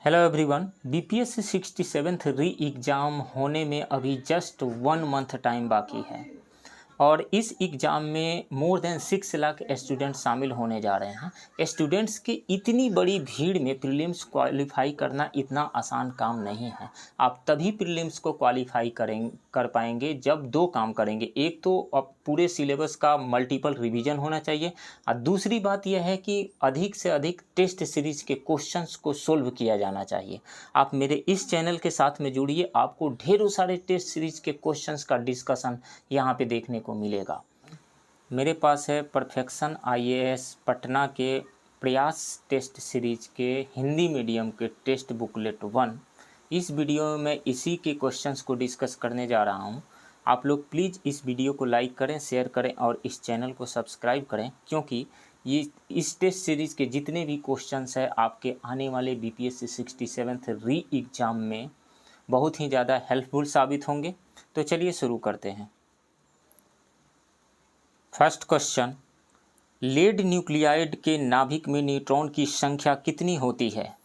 Hello everyone, BPSC 67th री exam होने में अभी जस्ट 1 मंथ टाइम बाकी है और इस एग्ज़ाम में मोर देन 6 लाख स्टूडेंट्स शामिल होने जा रहे हैं। स्टूडेंट्स की इतनी बड़ी भीड़ में प्रीलिम्स क्वालिफाई करना इतना आसान काम नहीं है। आप तभी प्रीलिम्स को क्वालिफाई कर पाएंगे जब दो काम करेंगे। एक तो अब पूरे सिलेबस का मल्टीपल रिवीजन होना चाहिए और दूसरी बात यह है कि अधिक से अधिक टेस्ट सीरीज के क्वेश्चंस को सोल्व किया जाना चाहिए। आप मेरे इस चैनल के साथ में जुड़िए, आपको ढेरों सारे टेस्ट सीरीज के क्वेश्चंस का डिस्कशन यहाँ पे देखने को मिलेगा। मेरे पास है परफेक्शन आईएएस पटना के प्रयास टेस्ट सीरीज के हिंदी मीडियम के टेस्ट बुकलेट 1। इस वीडियो में मैं इसी के क्वेश्चंस को डिस्कस करने जा रहा हूँ। आप लोग प्लीज़ इस वीडियो को लाइक करें, शेयर करें और इस चैनल को सब्सक्राइब करें, क्योंकि ये इस टेस्ट सीरीज़ के जितने भी क्वेश्चंस हैं आपके आने वाले बीपीएससी 67th री एग्ज़ाम में बहुत ही ज़्यादा हेल्पफुल साबित होंगे। तो चलिए शुरू करते हैं। फर्स्ट क्वेश्चन, लेड न्यूक्लियाइड के नाभिक में न्यूट्रॉन की संख्या कितनी होती है?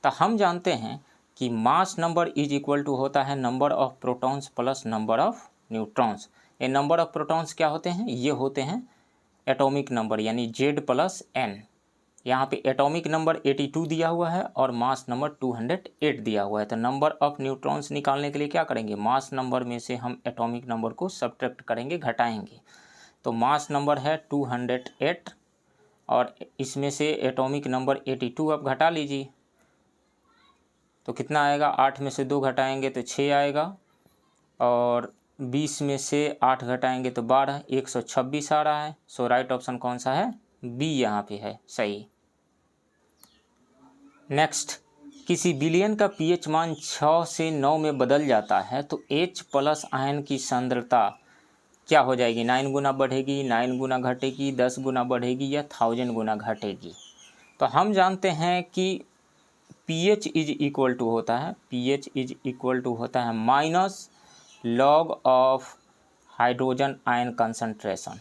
तो हम जानते हैं कि mass number is equal to होता है number of protons plus number of neutrons. ये नंबर ऑफ प्रोटॉन्स क्या होते हैं? ये होते हैं एटॉमिक नंबर यानी Z प्लस N। यहाँ पे एटॉमिक नंबर 82 दिया हुआ है और मास नंबर 208 दिया हुआ है। तो नंबर ऑफ न्यूट्रॉन्स निकालने के लिए क्या करेंगे? मास नंबर में से हम एटॉमिक नंबर को सब्ट्रैक्ट करेंगे, घटाएंगे। तो मास नंबर है 208 और इसमें से एटॉमिक नंबर 82 आप घटा लीजिए तो कितना आएगा? 8 में से 2 घटाएंगे तो 6 आएगा और 20 में से 8 घटाएंगे तो 12, 126 आ रहा है। सो राइट ऑप्शन कौन सा है? बी यहाँ पे है सही। नेक्स्ट, किसी विलयन का पीएच मान 6 से 9 में बदल जाता है तो H प्लस आयन की सांद्रता क्या हो जाएगी? 9 गुना बढ़ेगी, 9 गुना घटेगी, 10 गुना बढ़ेगी या 1000 गुना घटेगी? तो हम जानते हैं कि pH इज इक्वल टू होता है, pH इज इक्वल टू होता है minus log of hydrogen ion concentration.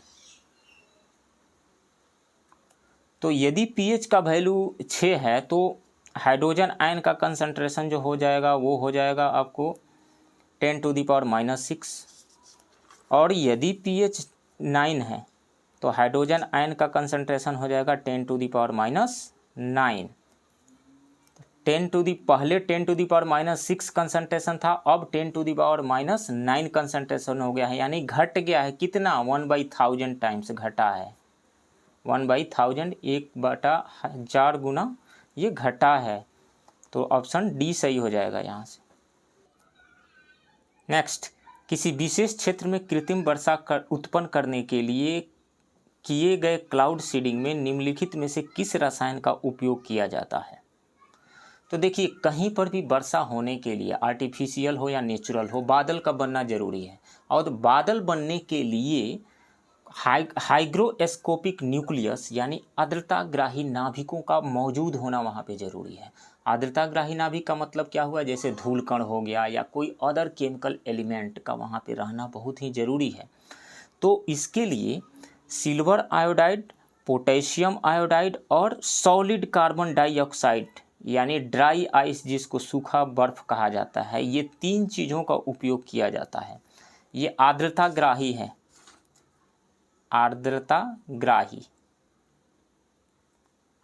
तो यदि pH का वैल्यू 6 है तो हाइड्रोजन आयन का कंसंट्रेशन जो हो जाएगा वो हो जाएगा आपको 10⁻⁻6 और यदि pH 9 है तो हाइड्रोजन आयन का कंसंट्रेशन हो जाएगा 10⁻⁹। पहले 10⁻⁻6 कंसंट्रेशन था, अब 10⁻⁹ कंसंट्रेशन हो गया है, यानी घट गया है। कितना? 1/1000 टाइम्स घटा है। 1/1000 1/1000 गुना ये घटा है। तो ऑप्शन डी सही हो जाएगा यहाँ से। नेक्स्ट, किसी विशेष क्षेत्र में कृत्रिम वर्षा उत्पन्न करने के लिए किए गए क्लाउड सीडिंग में निम्नलिखित में से किस रसायन का उपयोग किया जाता है? तो देखिए, कहीं पर भी वर्षा होने के लिए आर्टिफिशियल हो या नेचुरल हो, बादल का बनना जरूरी है और बादल बनने के लिए हाइग्रोस्कोपिक न्यूक्लियस यानी आर्द्रताग्राही नाभिकों का मौजूद होना वहाँ पे ज़रूरी है। आर्द्रताग्राही नाभिक का मतलब क्या हुआ? जैसे धूलकण हो गया या कोई अदर केमिकल एलिमेंट का वहाँ पे रहना बहुत ही ज़रूरी है। तो इसके लिए सिल्वर आयोडाइड, पोटेशियम आयोडाइड और सॉलिड कार्बन डाइऑक्साइड यानी ड्राई आइस जिसको सूखा बर्फ कहा जाता है, ये 3 चीज़ों का उपयोग किया जाता है। ये आर्द्रताग्राही है।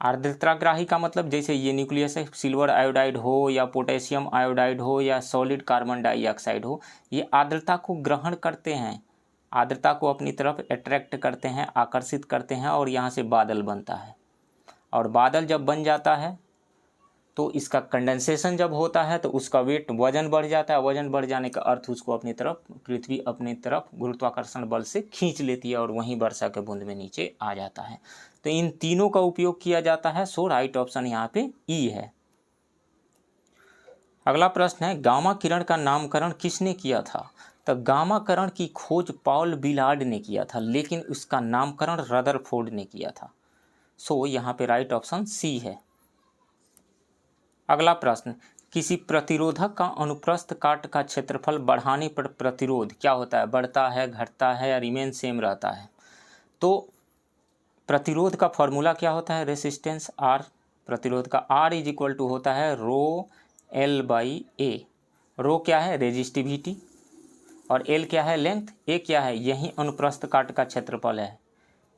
आर्द्रताग्राही का मतलब जैसे ये न्यूक्लियस है, सिल्वर आयोडाइड हो या पोटेशियम आयोडाइड हो या सॉलिड कार्बन डाइऑक्साइड हो, ये आर्द्रता को ग्रहण करते हैं, आर्द्रता को अपनी तरफ अट्रैक्ट करते हैं, आकर्षित करते हैं और यहाँ से बादल बनता है। और बादल जब बन जाता है तो इसका कंडेंसेशन जब होता है तो उसका वेट वजन बढ़ जाता है। वजन बढ़ जाने का अर्थ उसको अपनी तरफ, पृथ्वी अपनी तरफ गुरुत्वाकर्षण बल से खींच लेती है और वहीं वर्षा के बूंद में नीचे आ जाता है। तो इन तीनों का उपयोग किया जाता है। सो राइट ऑप्शन यहाँ पे ई है। अगला प्रश्न है, गामा किरण का नामकरण किसने किया था? तो गामा किरण की खोज पॉल बिलार्ड ने किया था, लेकिन उसका नामकरण रदरफोर्ड ने किया था। सो यहाँ पे राइट ऑप्शन सी है। अगला प्रश्न, किसी प्रतिरोधक का अनुप्रस्थ काट का क्षेत्रफल बढ़ाने पर प्रतिरोध क्या होता है? बढ़ता है, घटता है या रिमेन सेम रहता है? तो प्रतिरोध का फॉर्मूला क्या होता है? रेसिस्टेंस R प्रतिरोध का। R इज इक्वल टू होता है रो L बाई ए। रो क्या है? रेजिस्टिविटी, और L क्या है? लेंथ। A क्या है? यही अनुप्रस्थ काट का क्षेत्रफल है,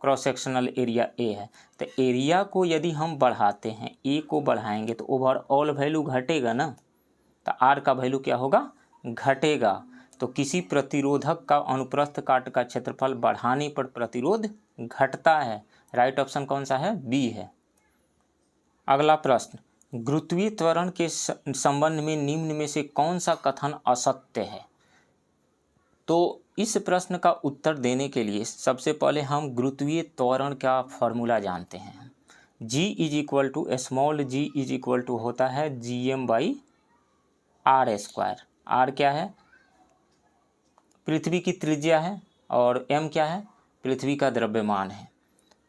क्रॉस सेक्शनल एरिया A है। तो एरिया को यदि हम बढ़ाते हैं, A को बढ़ाएंगे तो ओवरऑल वैल्यू घटेगा ना, तो R का वैल्यू क्या होगा? घटेगा। तो किसी प्रतिरोधक का अनुप्रस्थ काट का क्षेत्रफल बढ़ाने पर प्रतिरोध घटता है। राइट ऑप्शन कौन सा है? बी है। अगला प्रश्न, गुरुत्वीय त्वरण के संबंध में निम्न में से कौन सा कथन असत्य है? तो इस प्रश्न का उत्तर देने के लिए सबसे पहले हम गुरुत्वीय त्वरण का फॉर्मूला जानते हैं। G is equal to small g is equal to होता है Gm by R square. R क्या है? पृथ्वी की त्रिज्या है, और m क्या है? पृथ्वी का द्रव्यमान है।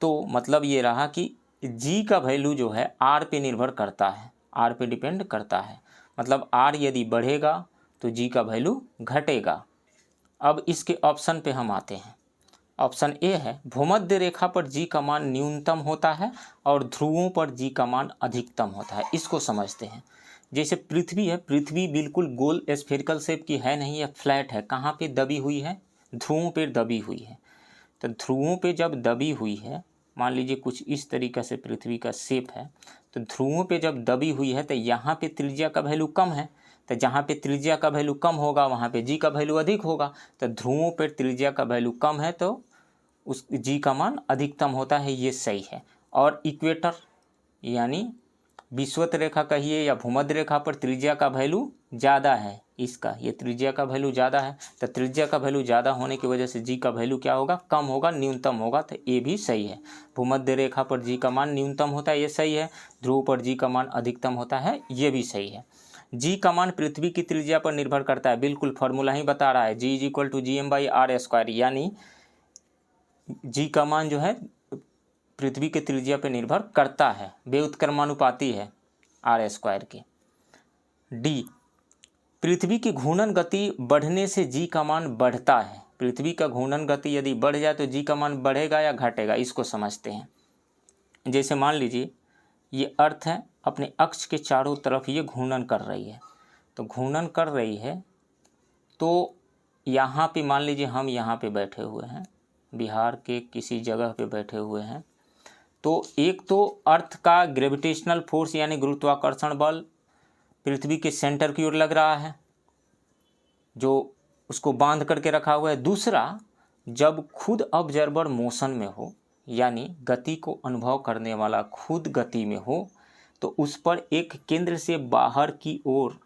तो मतलब ये रहा कि g का वैल्यू जो है r पे निर्भर करता है, r पे डिपेंड करता है। मतलब r यदि बढ़ेगा तो g का वैल्यू घटेगा। अब इसके ऑप्शन पे हम आते हैं। ऑप्शन ए है, भूमध्य रेखा पर g का मान न्यूनतम होता है और ध्रुवों पर g का मान अधिकतम होता है। इसको समझते हैं। जैसे पृथ्वी है, पृथ्वी बिल्कुल गोल स्फेरिकल शेप की है नहीं, है फ्लैट है। कहाँ पे दबी हुई है? ध्रुवों पे दबी हुई है। तो ध्रुवों पे जब दबी हुई है, मान लीजिए कुछ इस तरीक़े से पृथ्वी का शेप है, तो ध्रुवों पे जब दबी हुई है तो यहाँ पे त्रिज्या का वैल्यू कम है। तो जहाँ पे त्रिज्या का वैल्यू कम होगा वहाँ पे जी का वैल्यू अधिक होगा। तो ध्रुवों पर त्रिज्या का वैल्यू कम है तो उस जी का मान अधिकतम होता है, ये सही है। और इक्वेटर यानी विषुवत रेखा कहिए या भूमध्य रेखा पर त्रिज्या का वैल्यू ज़्यादा है, इसका ये त्रिज्या का वैल्यू ज़्यादा है। तो त्रिज्या का वैल्यू ज़्यादा होने की वजह से जी का वैल्यू क्या होगा? कम होगा, न्यूनतम होगा। तो ये भी सही है। भूमध्य रेखा पर जी का मान न्यूनतम होता है, ये सही है। ध्रुव पर जी का मान अधिकतम होता है, ये भी सही है। जी का मान पृथ्वी की त्रिज्या पर निर्भर करता है, बिल्कुल फॉर्मूला ही बता रहा है। G is equal to Gm by R square, यानी जी का मान जो है पृथ्वी के त्रिज्या पर निर्भर करता है, व्युत्क्रमानुपाती है आर स्क्वायर की। डी, पृथ्वी की घूर्णन गति बढ़ने से जी का मान बढ़ता है। पृथ्वी का घूर्णन गति यदि बढ़ जाए तो जी का मान बढ़ेगा या घटेगा, इसको समझते हैं। जैसे मान लीजिए ये अर्थ है, अपने अक्ष के चारों तरफ ये घूर्णन कर रही है। तो घूर्णन कर रही है तो यहाँ पे मान लीजिए हम यहाँ पे बैठे हुए हैं, बिहार के किसी जगह पे बैठे हुए हैं। तो एक तो अर्थ का ग्रेविटेशनल फोर्स यानी गुरुत्वाकर्षण बल पृथ्वी के सेंटर की ओर लग रहा है, जो उसको बांध करके रखा हुआ है। दूसरा, जब खुद ऑब्जर्वर मोशन में हो यानी गति को अनुभव करने वाला खुद गति में हो, तो उस पर एक केंद्र से बाहर की ओर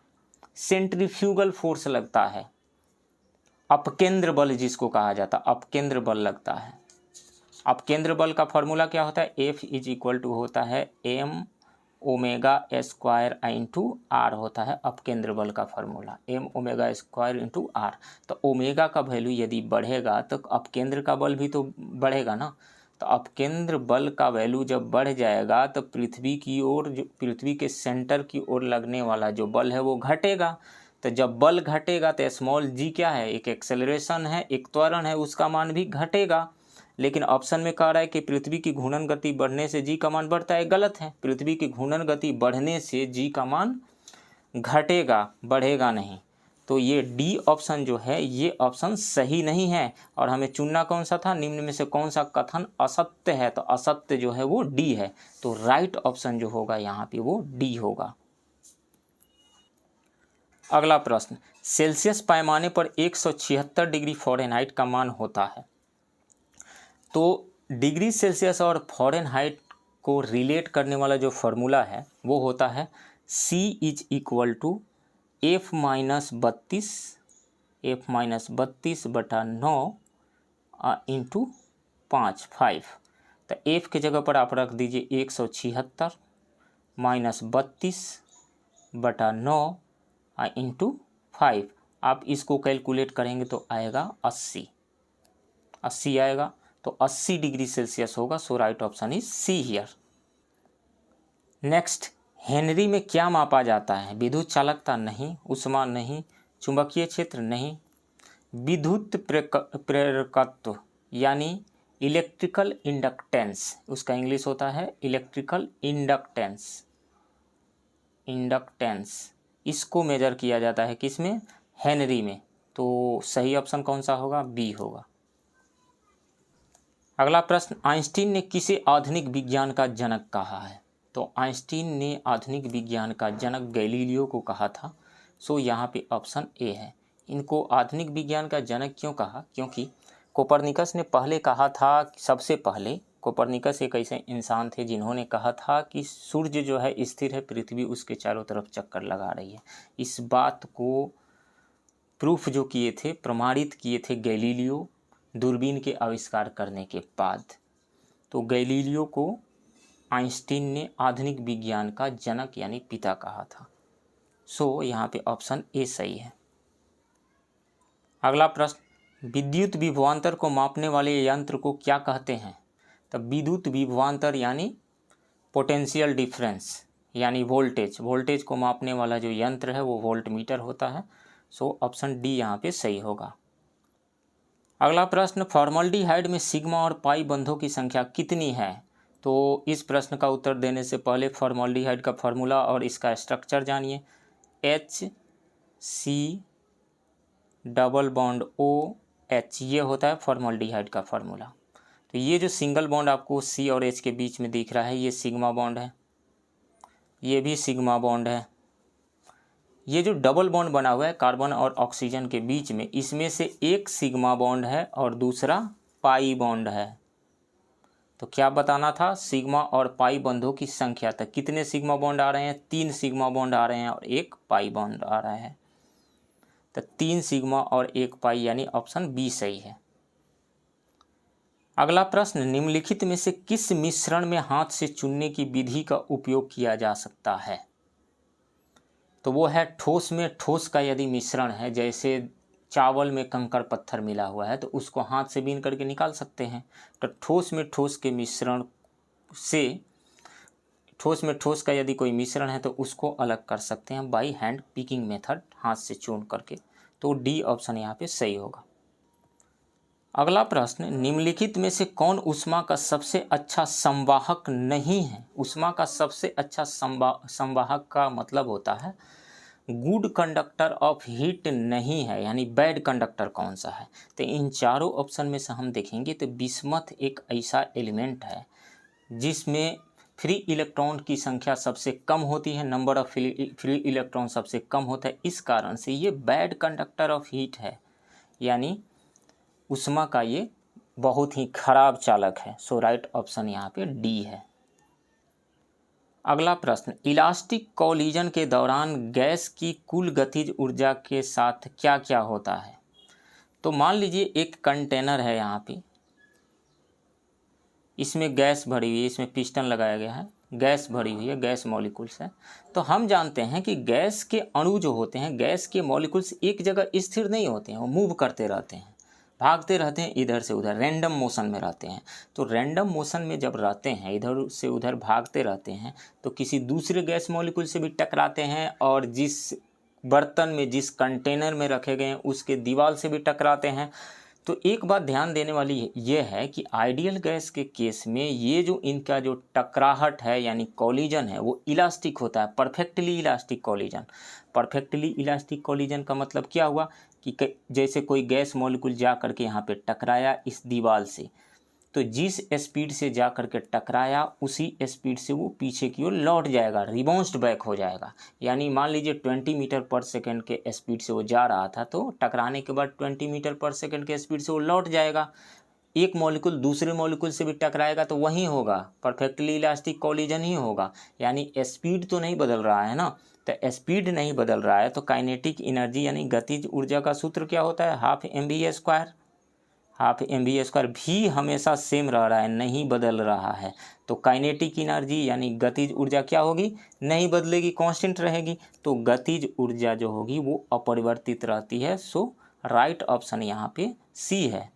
सेंट्रीफ्यूगल फोर्स लगता है, अपकेंद्र बल जिसको कहा जाता है, अपकेंद्र बल लगता है। अपकेंद्र बल का फॉर्मूला क्या होता है? F इज इक्वल टू होता है m omega square into R होता है अपकेंद्र बल का formula, m omega square into R. तो ओमेगा का वैल्यू यदि बढ़ेगा तो अपकेंद्र का बल भी तो बढ़ेगा ना। तो अपकेंद्र बल का वैल्यू जब बढ़ जाएगा तो पृथ्वी की ओर, जो पृथ्वी के सेंटर की ओर लगने वाला जो बल है वो घटेगा। तो जब बल घटेगा तो स्मॉल जी क्या है? एक एक्सेलरेशन है, एक त्वरण है, उसका मान भी घटेगा। लेकिन ऑप्शन में कह रहा है कि पृथ्वी की घूर्णन गति बढ़ने से जी का मान बढ़ता है, गलत है। पृथ्वी की घूर्णन गति बढ़ने से जी का मान घटेगा, बढ़ेगा नहीं। तो ये डी ऑप्शन जो है ये ऑप्शन सही नहीं है। और हमें चुनना कौन सा था? निम्न में से कौन सा कथन असत्य है? तो असत्य जो है वो डी है। तो राइट ऑप्शन जो होगा यहाँ पे वो डी होगा। अगला प्रश्न, सेल्सियस पैमाने पर 176 डिग्री फ़ारेनहाइट का मान होता है। तो डिग्री सेल्सियस और फ़ारेनहाइट को रिलेट करने वाला जो फॉर्मूला है वो होता है C is equal to F minus 32 बटा 9 इंटू 5। तो F के जगह पर आप रख दीजिए 176 माइनस 32 बटा 9 इंटू 5। आप इसको कैलकुलेट करेंगे तो आएगा 80 आएगा। तो 80 डिग्री सेल्सियस होगा। So right option is C here. Next, Henry में क्या मापा जाता है? विद्युत चालकता नहीं, ऊष्मा नहीं, चुंबकीय क्षेत्र नहीं, विद्युत प्रेरकत्व यानी इलेक्ट्रिकल इंडक्टेंस, उसका इंग्लिश होता है इलेक्ट्रिकल इंडक्टेंस। इंडक्टेंस, इसको मेजर किया जाता है किस में, हेनरी में। तो सही ऑप्शन कौन सा होगा, बी होगा। अगला प्रश्न, आइंस्टीन ने किसे आधुनिक विज्ञान का जनक कहा है। तो आइंस्टीन ने आधुनिक विज्ञान का जनक गैलीलियो को कहा था। सो यहाँ पे ऑप्शन ए है। इनको आधुनिक विज्ञान का जनक क्यों कहा, क्योंकि कोपरनिकस ने पहले कहा था, सबसे पहले कोपरनिकस एक ऐसे इंसान थे जिन्होंने कहा था कि सूर्य जो है स्थिर है, पृथ्वी उसके चारों तरफ चक्कर लगा रही है। इस बात को प्रूफ जो किए थे, प्रमाणित किए थे गैलीलियो दूरबीन के आविष्कार करने के बाद। तो गैलीलियो को आइंस्टीन ने आधुनिक विज्ञान का जनक यानी पिता कहा था। सो यहाँ पे ऑप्शन ए सही है। अगला प्रश्न, विद्युत विभवांतर को मापने वाले यंत्र को क्या कहते हैं। तो विद्युत विभवांतर यानी पोटेंशियल डिफरेंस यानी वोल्टेज को मापने वाला जो यंत्र है वो वोल्टमीटर होता है। सो ऑप्शन डी यहाँ पे सही होगा। अगला प्रश्न, फॉर्मल्डिहाइड में सिग्मा और पाई बंधों की संख्या कितनी है। तो इस प्रश्न का उत्तर देने से पहले फॉर्मल्डिहाइड का फार्मूला और इसका स्ट्रक्चर जानिए। HC डबल बॉन्ड OH, ये होता है फॉर्मल्डिहाइड का फार्मूला। तो ये जो सिंगल बॉन्ड आपको C और H के बीच में दिख रहा है ये सिग्मा बॉन्ड है, ये भी सिग्मा बॉन्ड है। ये जो डबल बॉन्ड बना हुआ है कार्बन और ऑक्सीजन के बीच में, इसमें से एक सिग्मा बॉन्ड है और दूसरा पाई बॉन्ड है। तो क्या बताना था, सिग्मा और पाई बॉन्डों की संख्या तक कितने सिग्मा बॉन्ड आ रहे हैं, 3 सिग्मा बॉन्ड आ रहे हैं और एक पाई बॉन्ड आ रहा है। तो 3 सिग्मा और 1 पाई यानी ऑप्शन बी सही है। अगला प्रश्न, निम्नलिखित में से किस मिश्रण में हाथ से चुनने की विधि का उपयोग किया जा सकता है। तो वो है ठोस में ठोस का यदि मिश्रण है, जैसे चावल में कंकड़ पत्थर मिला हुआ है तो उसको हाथ से बीन करके निकाल सकते हैं। तो ठोस में ठोस के मिश्रण से, ठोस में ठोस का यदि कोई मिश्रण है तो उसको अलग कर सकते हैं बाई हैंड पिकिंग मेथड, हाथ से चून करके। तो डी ऑप्शन यहाँ पे सही होगा। अगला प्रश्न, निम्नलिखित में से कौन ऊष्मा का सबसे अच्छा संवाहक नहीं है। ऊष्मा का सबसे अच्छा संवाहक का मतलब होता है गुड कंडक्टर ऑफ हीट नहीं है, यानी बैड कंडक्टर कौन सा है। तो इन चारों ऑप्शन में से हम देखेंगे तो बिस्मथ एक ऐसा एलिमेंट है जिसमें फ्री इलेक्ट्रॉन की संख्या सबसे कम होती है, नंबर ऑफ फ्री इलेक्ट्रॉन सबसे कम होता है। इस कारण से ये बैड कंडक्टर ऑफ हीट है, यानी ऊष्मा का ये बहुत ही खराब चालक है। सो राइट ऑप्शन यहाँ पे डी है। अगला प्रश्न, इलास्टिक कॉलिजन के दौरान गैस की कुल गतिज ऊर्जा के साथ क्या क्या होता है। तो मान लीजिए एक कंटेनर है, यहाँ पे इसमें गैस भरी हुई है, इसमें पिस्टन लगाया गया है, गैस भरी हुई है, गैस मॉलिक्यूल्स है। तो हम जानते हैं कि गैस के अणु जो होते हैं, गैस के मॉलिक्यूल्स एक जगह स्थिर नहीं होते हैं, वो मूव करते रहते हैं, भागते रहते हैं, इधर से उधर रैंडम मोशन में रहते हैं। तो रैंडम मोशन में जब रहते हैं, इधर से उधर भागते रहते हैं, तो किसी दूसरे गैस मॉलिक्यूल से भी टकराते हैं और जिस बर्तन में, जिस कंटेनर में रखे गए हैं उसके दीवार से भी टकराते हैं। तो एक बात ध्यान देने वाली ये है कि आइडियल गैस के केस में ये जो इनका जो टकराहट है यानी कॉलिजन है वो इलास्टिक होता है, perfectly elastic collision. Perfectly elastic collision का मतलब क्या हुआ कि जैसे कोई गैस मॉलिक्यूल जा करके यहाँ पे टकराया इस दीवार से, तो जिस स्पीड से जा करके टकराया उसी स्पीड से वो पीछे की ओर लौट जाएगा, रिबाउंस्ड बैक हो जाएगा। यानी मान लीजिए 20 मीटर पर सेकंड के स्पीड से वो जा रहा था, तो टकराने के बाद 20 मीटर पर सेकंड के स्पीड से वो लौट जाएगा। एक मॉलिक्यूल दूसरे मॉलिक्यूल से भी टकराएगा तो वही होगा, परफेक्टली इलास्टिक कॉलिजन ही होगा। यानी स्पीड तो नहीं बदल रहा है ना, तो स्पीड नहीं बदल रहा है तो काइनेटिक एनर्जी यानी गतिज ऊर्जा का सूत्र क्या होता है, हाफ mv²। हाफ mv² भी हमेशा सेम रह रहा है, नहीं बदल रहा है। तो काइनेटिक एनर्जी यानी गतिज ऊर्जा क्या होगी, नहीं बदलेगी, कांस्टेंट रहेगी। तो गतिज ऊर्जा जो होगी वो अपरिवर्तित रहती है। सो राइट ऑप्शन यहाँ पे सी है।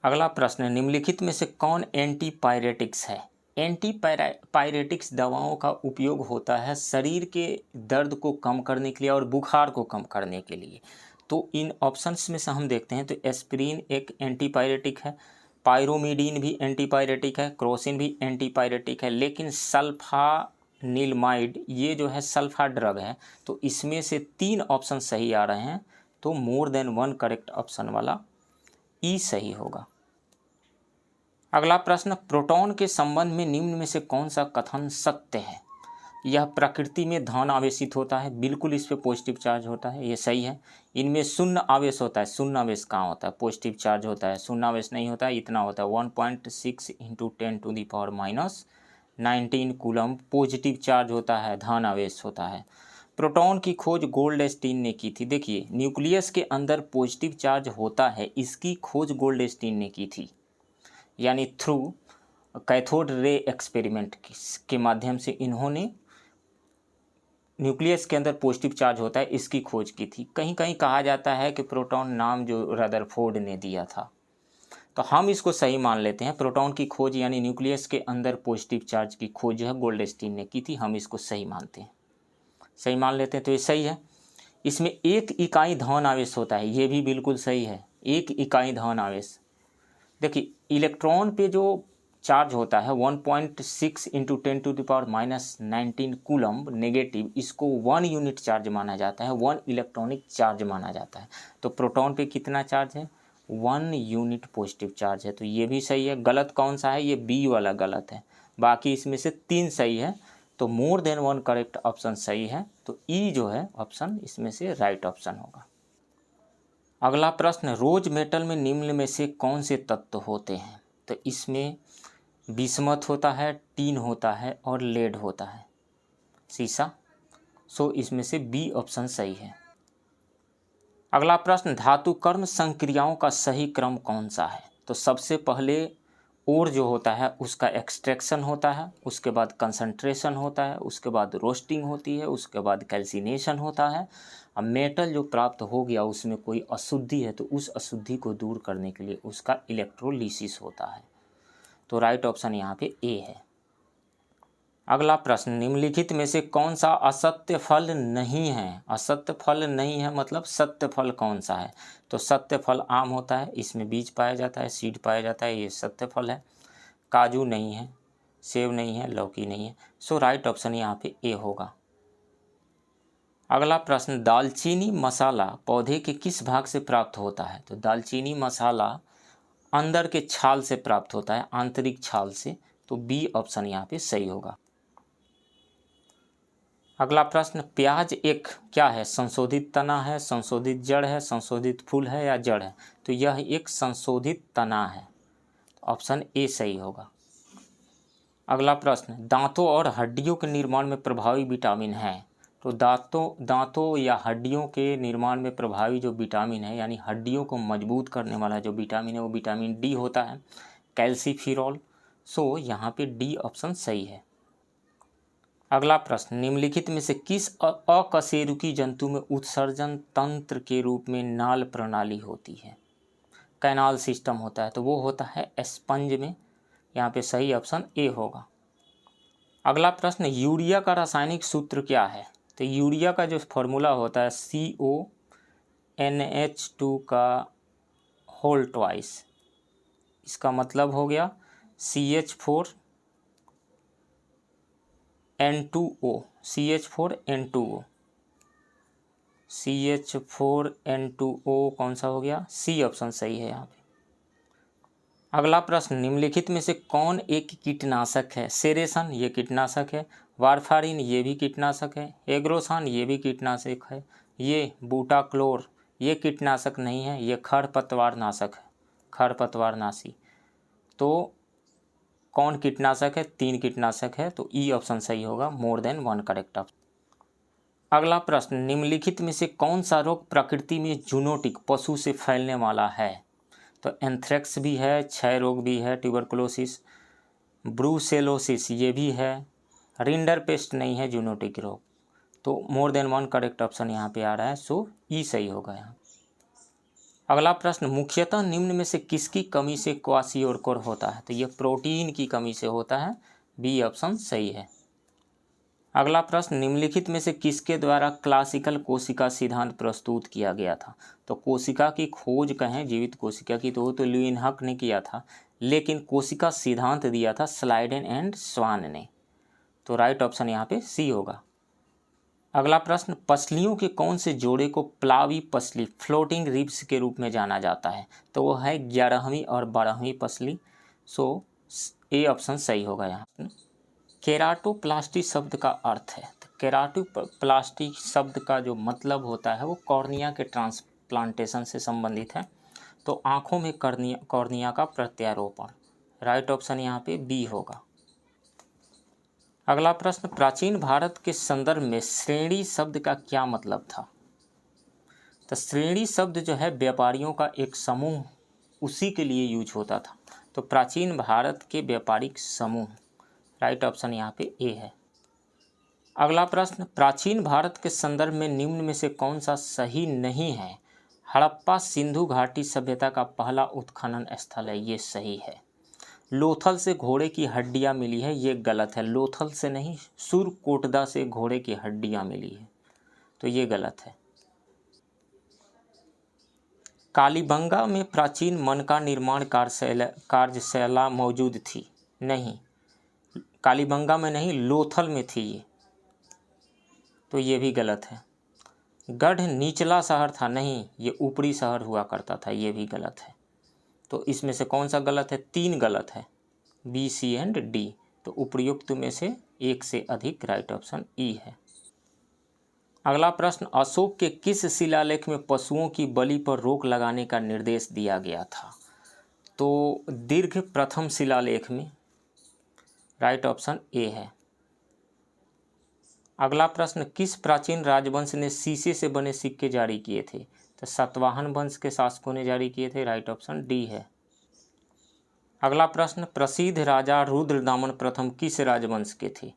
अगला प्रश्न, निम्नलिखित में से कौन एंटीपायरेटिक्स है। एंटीपायरेटिक्स दवाओं का उपयोग होता है शरीर के दर्द को कम करने के लिए और बुखार को कम करने के लिए। तो इन ऑप्शंस में से हम देखते हैं तो एस्पिरिन एक एंटीपायरेटिक है, पायरोमिडीन भी एंटीपायरेटिक है, क्रोसिन भी एंटीपायरेटिक है, लेकिन सल्फामेथ्नोन नीलमाइड ये जो है सल्फा ड्रग है, तो इसमें से 3 ऑप्शन सही आ रहे हैं, तो more than one correct option वाला ई सही होगा। अगला प्रश्न, प्रोटॉन के संबंध में निम्न में से कौन सा कथन सत्य है? यह प्रकृति में धन आवेशित होता है, बिल्कुल इस पे पॉजिटिव चार्ज होता है, ये सही है। इनमें शून्य आवेश होता है, शून्य आवेश कहाँ होता है? पॉजिटिव चार्ज होता है, शून्य आवेश नहीं होता है, इतना होता है 1.6 × 10⁻⁻19 कूलम पॉजिटिव चार्ज होता है, धन आवेश होता है। प्रोटॉन की खोज गोल्डस्टीन ने की थी। देखिए, न्यूक्लियस के अंदर पॉजिटिव चार्ज होता है, इसकी खोज गोल्डस्टीन ने की थी, यानी थ्रू कैथोड रे एक्सपेरिमेंट के माध्यम से इन्होंने न्यूक्लियस के अंदर पॉजिटिव चार्ज होता है इसकी खोज की थी। कहीं कहीं कहा जाता है कि प्रोटॉन नाम जो रदरफोर्ड ने दिया था, तो हम इसको सही मान लेते हैं। प्रोटॉन की खोज यानी न्यूक्लियस के अंदर पॉजिटिव चार्ज की खोज जो है गोल्डस्टीन ने की थी, हम इसको सही मानते हैं, सही मान लेते हैं, तो ये सही है। इसमें 1 इकाई धन आवेश होता है, ये भी बिल्कुल सही है, 1 इकाई धन आवेश। देखिए, इलेक्ट्रॉन पे जो चार्ज होता है 1.6 × 10⁻⁻19 कूलम नेगेटिव, इसको 1 यूनिट चार्ज माना जाता है, 1 इलेक्ट्रॉनिक चार्ज माना जाता है। तो प्रोटॉन पे कितना चार्ज है? 1 यूनिट पॉजिटिव चार्ज है, तो ये भी सही है। गलत कौन सा है? ये बी वाला गलत है, बाकी इसमें से 3 सही है, तो more than one correct option सही है, तो ई जो है ऑप्शन इसमें से राइट ऑप्शन होगा। अगला प्रश्न, रोज मेटल में निम्न में से कौन से तत्व होते हैं? तो इसमें बिस्मथ होता है, टीन होता है और लेड होता है, सीसा। सो इसमें से बी ऑप्शन सही है। अगला प्रश्न, धातु कर्म संक्रियाओं का सही क्रम कौन सा है? तो सबसे पहले ओर जो होता है उसका एक्सट्रैक्शन होता है, उसके बाद कंसंट्रेशन होता है, उसके बाद रोस्टिंग होती है, उसके बाद कैल्सिनेशन होता है। अब मेटल जो प्राप्त हो गया उसमें कोई अशुद्धि है, तो उस अशुद्धि को दूर करने के लिए उसका इलेक्ट्रोलिसिस होता है, तो राइट ऑप्शन यहाँ पे ए है। अगला प्रश्न, निम्नलिखित में से कौन सा असत्य फल नहीं है? असत्य फल नहीं है मतलब सत्य फल कौन सा है? तो सत्य फल आम होता है, इसमें बीज पाया जाता है, सीड पाया जाता है, ये सत्य फल है। काजू नहीं है, सेब नहीं है, लौकी नहीं है, सो राइट ऑप्शन यहाँ पे ए होगा। अगला प्रश्न, दालचीनी मसाला पौधे के किस भाग से प्राप्त होता है? तो दालचीनी मसाला अंदर के छाल से प्राप्त होता है, आंतरिक छाल से, तो बी ऑप्शन यहाँ पे सही होगा। अगला प्रश्न, प्याज एक क्या है? संशोधित तना है, संशोधित जड़ है, संशोधित फूल है या जड़ है? तो यह एक संशोधित तना है, ऑप्शन ए सही होगा। अगला प्रश्न, दांतों और हड्डियों के निर्माण में प्रभावी विटामिन है? तो दांतों या हड्डियों के निर्माण में प्रभावी जो विटामिन है, यानी हड्डियों को मजबूत करने वाला जो विटामिन है वो विटामिन डी होता है, कैल्सीफिरॉल। सो यहाँ पे डी ऑप्शन सही है। अगला प्रश्न, निम्नलिखित में से किस अकशेरुकी जंतु में उत्सर्जन तंत्र के रूप में नाल प्रणाली होती है? कैनाल सिस्टम होता है, तो वो होता है स्पंज में, यहाँ पे सही ऑप्शन ए होगा। अगला प्रश्न, यूरिया का रासायनिक सूत्र क्या है? तो यूरिया का जो फॉर्मूला होता है CONH2 का होल ट्वाइस, इसका मतलब हो गया CH4N2O, CH4N2O कौन सा हो गया? सी ऑप्शन सही है यहाँ पे। अगला प्रश्न, निम्नलिखित में से कौन एक कीटनाशक है? सेरेसन ये कीटनाशक है, वारफारिन ये भी कीटनाशक है, एग्रोसान ये भी कीटनाशक है, ये बूटाक्लोर ये कीटनाशक नहीं है, ये खरपतवार नाशक है, खरपतवारनाशी। तो कौन कीटनाशक है? 3 कीटनाशक है, तो ई ऑप्शन सही होगा, more than one correct option. अगला प्रश्न, निम्नलिखित में से कौन सा रोग प्रकृति में जूनोटिक पशु से फैलने वाला है? तो एंथ्रेक्स भी है, क्षय रोग भी है, ट्यूबरकुलोसिस, ब्रूसेलोसिस ये भी है, रिंडरपेस्ट नहीं है जूनोटिक रोग, तो more than one correct option यहाँ पे आ रहा है, सो ई सही होगा यहाँ। अगला प्रश्न, मुख्यतः निम्न में से किसकी कमी से क्वासियोरकोर होता है? तो ये प्रोटीन की कमी से होता है, बी ऑप्शन सही है। अगला प्रश्न, निम्नलिखित में से किसके द्वारा क्लासिकल कोशिका सिद्धांत प्रस्तुत किया गया था? तो कोशिका की खोज कहें जीवित कोशिका की, तो वो तो ल्यूइनहक ने किया था, लेकिन कोशिका सिद्धांत दिया था स्लाइडेन एंड स्वान ने। तो राइट ऑप्शन यहाँ पे सी होगा। अगला प्रश्न, पसलियों के कौन से जोड़े को प्लावी पसली फ्लोटिंग रिब्स के रूप में जाना जाता है? तो वो है 11वीं और 12वीं पसली। सो ए ऑप्शन सही होगा यहाँ पे। केराटोप्लास्टी शब्द का अर्थ है, तो केराटोप्लास्टी शब्द का जो मतलब होता है वो कॉर्निया के ट्रांसप्लांटेशन से संबंधित है। तो आँखों में कॉर्निया का प्रत्यारोपण। राइट ऑप्शन यहाँ पे बी होगा। अगला प्रश्न, प्राचीन भारत के संदर्भ में श्रेणी शब्द का क्या मतलब था? तो श्रेणी शब्द जो है व्यापारियों का एक समूह, उसी के लिए यूज होता था। तो प्राचीन भारत के व्यापारिक समूह। राइट ऑप्शन यहाँ पे ए है। अगला प्रश्न, प्राचीन भारत के संदर्भ में निम्न में से कौन सा सही नहीं है? हड़प्पा सिंधु घाटी सभ्यता का पहला उत्खनन स्थल है, ये सही है। लोथल से घोड़े की हड्डियां मिली है, ये गलत है। लोथल से नहीं, सुरकोटदा से घोड़े की हड्डियां मिली है, तो ये गलत है। कालीबंगा में प्राचीन मनका निर्माण कार्यशाला मौजूद थी? नहीं, कालीबंगा में नहीं, लोथल में थी ये, तो ये भी गलत है। गढ़ निचला शहर था? नहीं, ये ऊपरी शहर हुआ करता था, ये भी गलत है। तो इसमें से कौन सा गलत है? 3 गलत है, बी, सी एंड डी। तो उपयुक्त में से एक से अधिक। राइट ऑप्शन ई है। अगला प्रश्न, अशोक के किस शिलालेख में पशुओं की बलि पर रोक लगाने का निर्देश दिया गया था? तो दीर्घ प्रथम शिलालेख में। राइट ऑप्शन ए है। अगला प्रश्न, किस प्राचीन राजवंश ने शीशे से बने सिक्के जारी किए थे? तो सातवाहन वंश के शासकों ने जारी किए थे। राइट ऑप्शन डी है। अगला प्रश्न, प्रसिद्ध राजा रुद्रदामन प्रथम किस राजवंश के थे?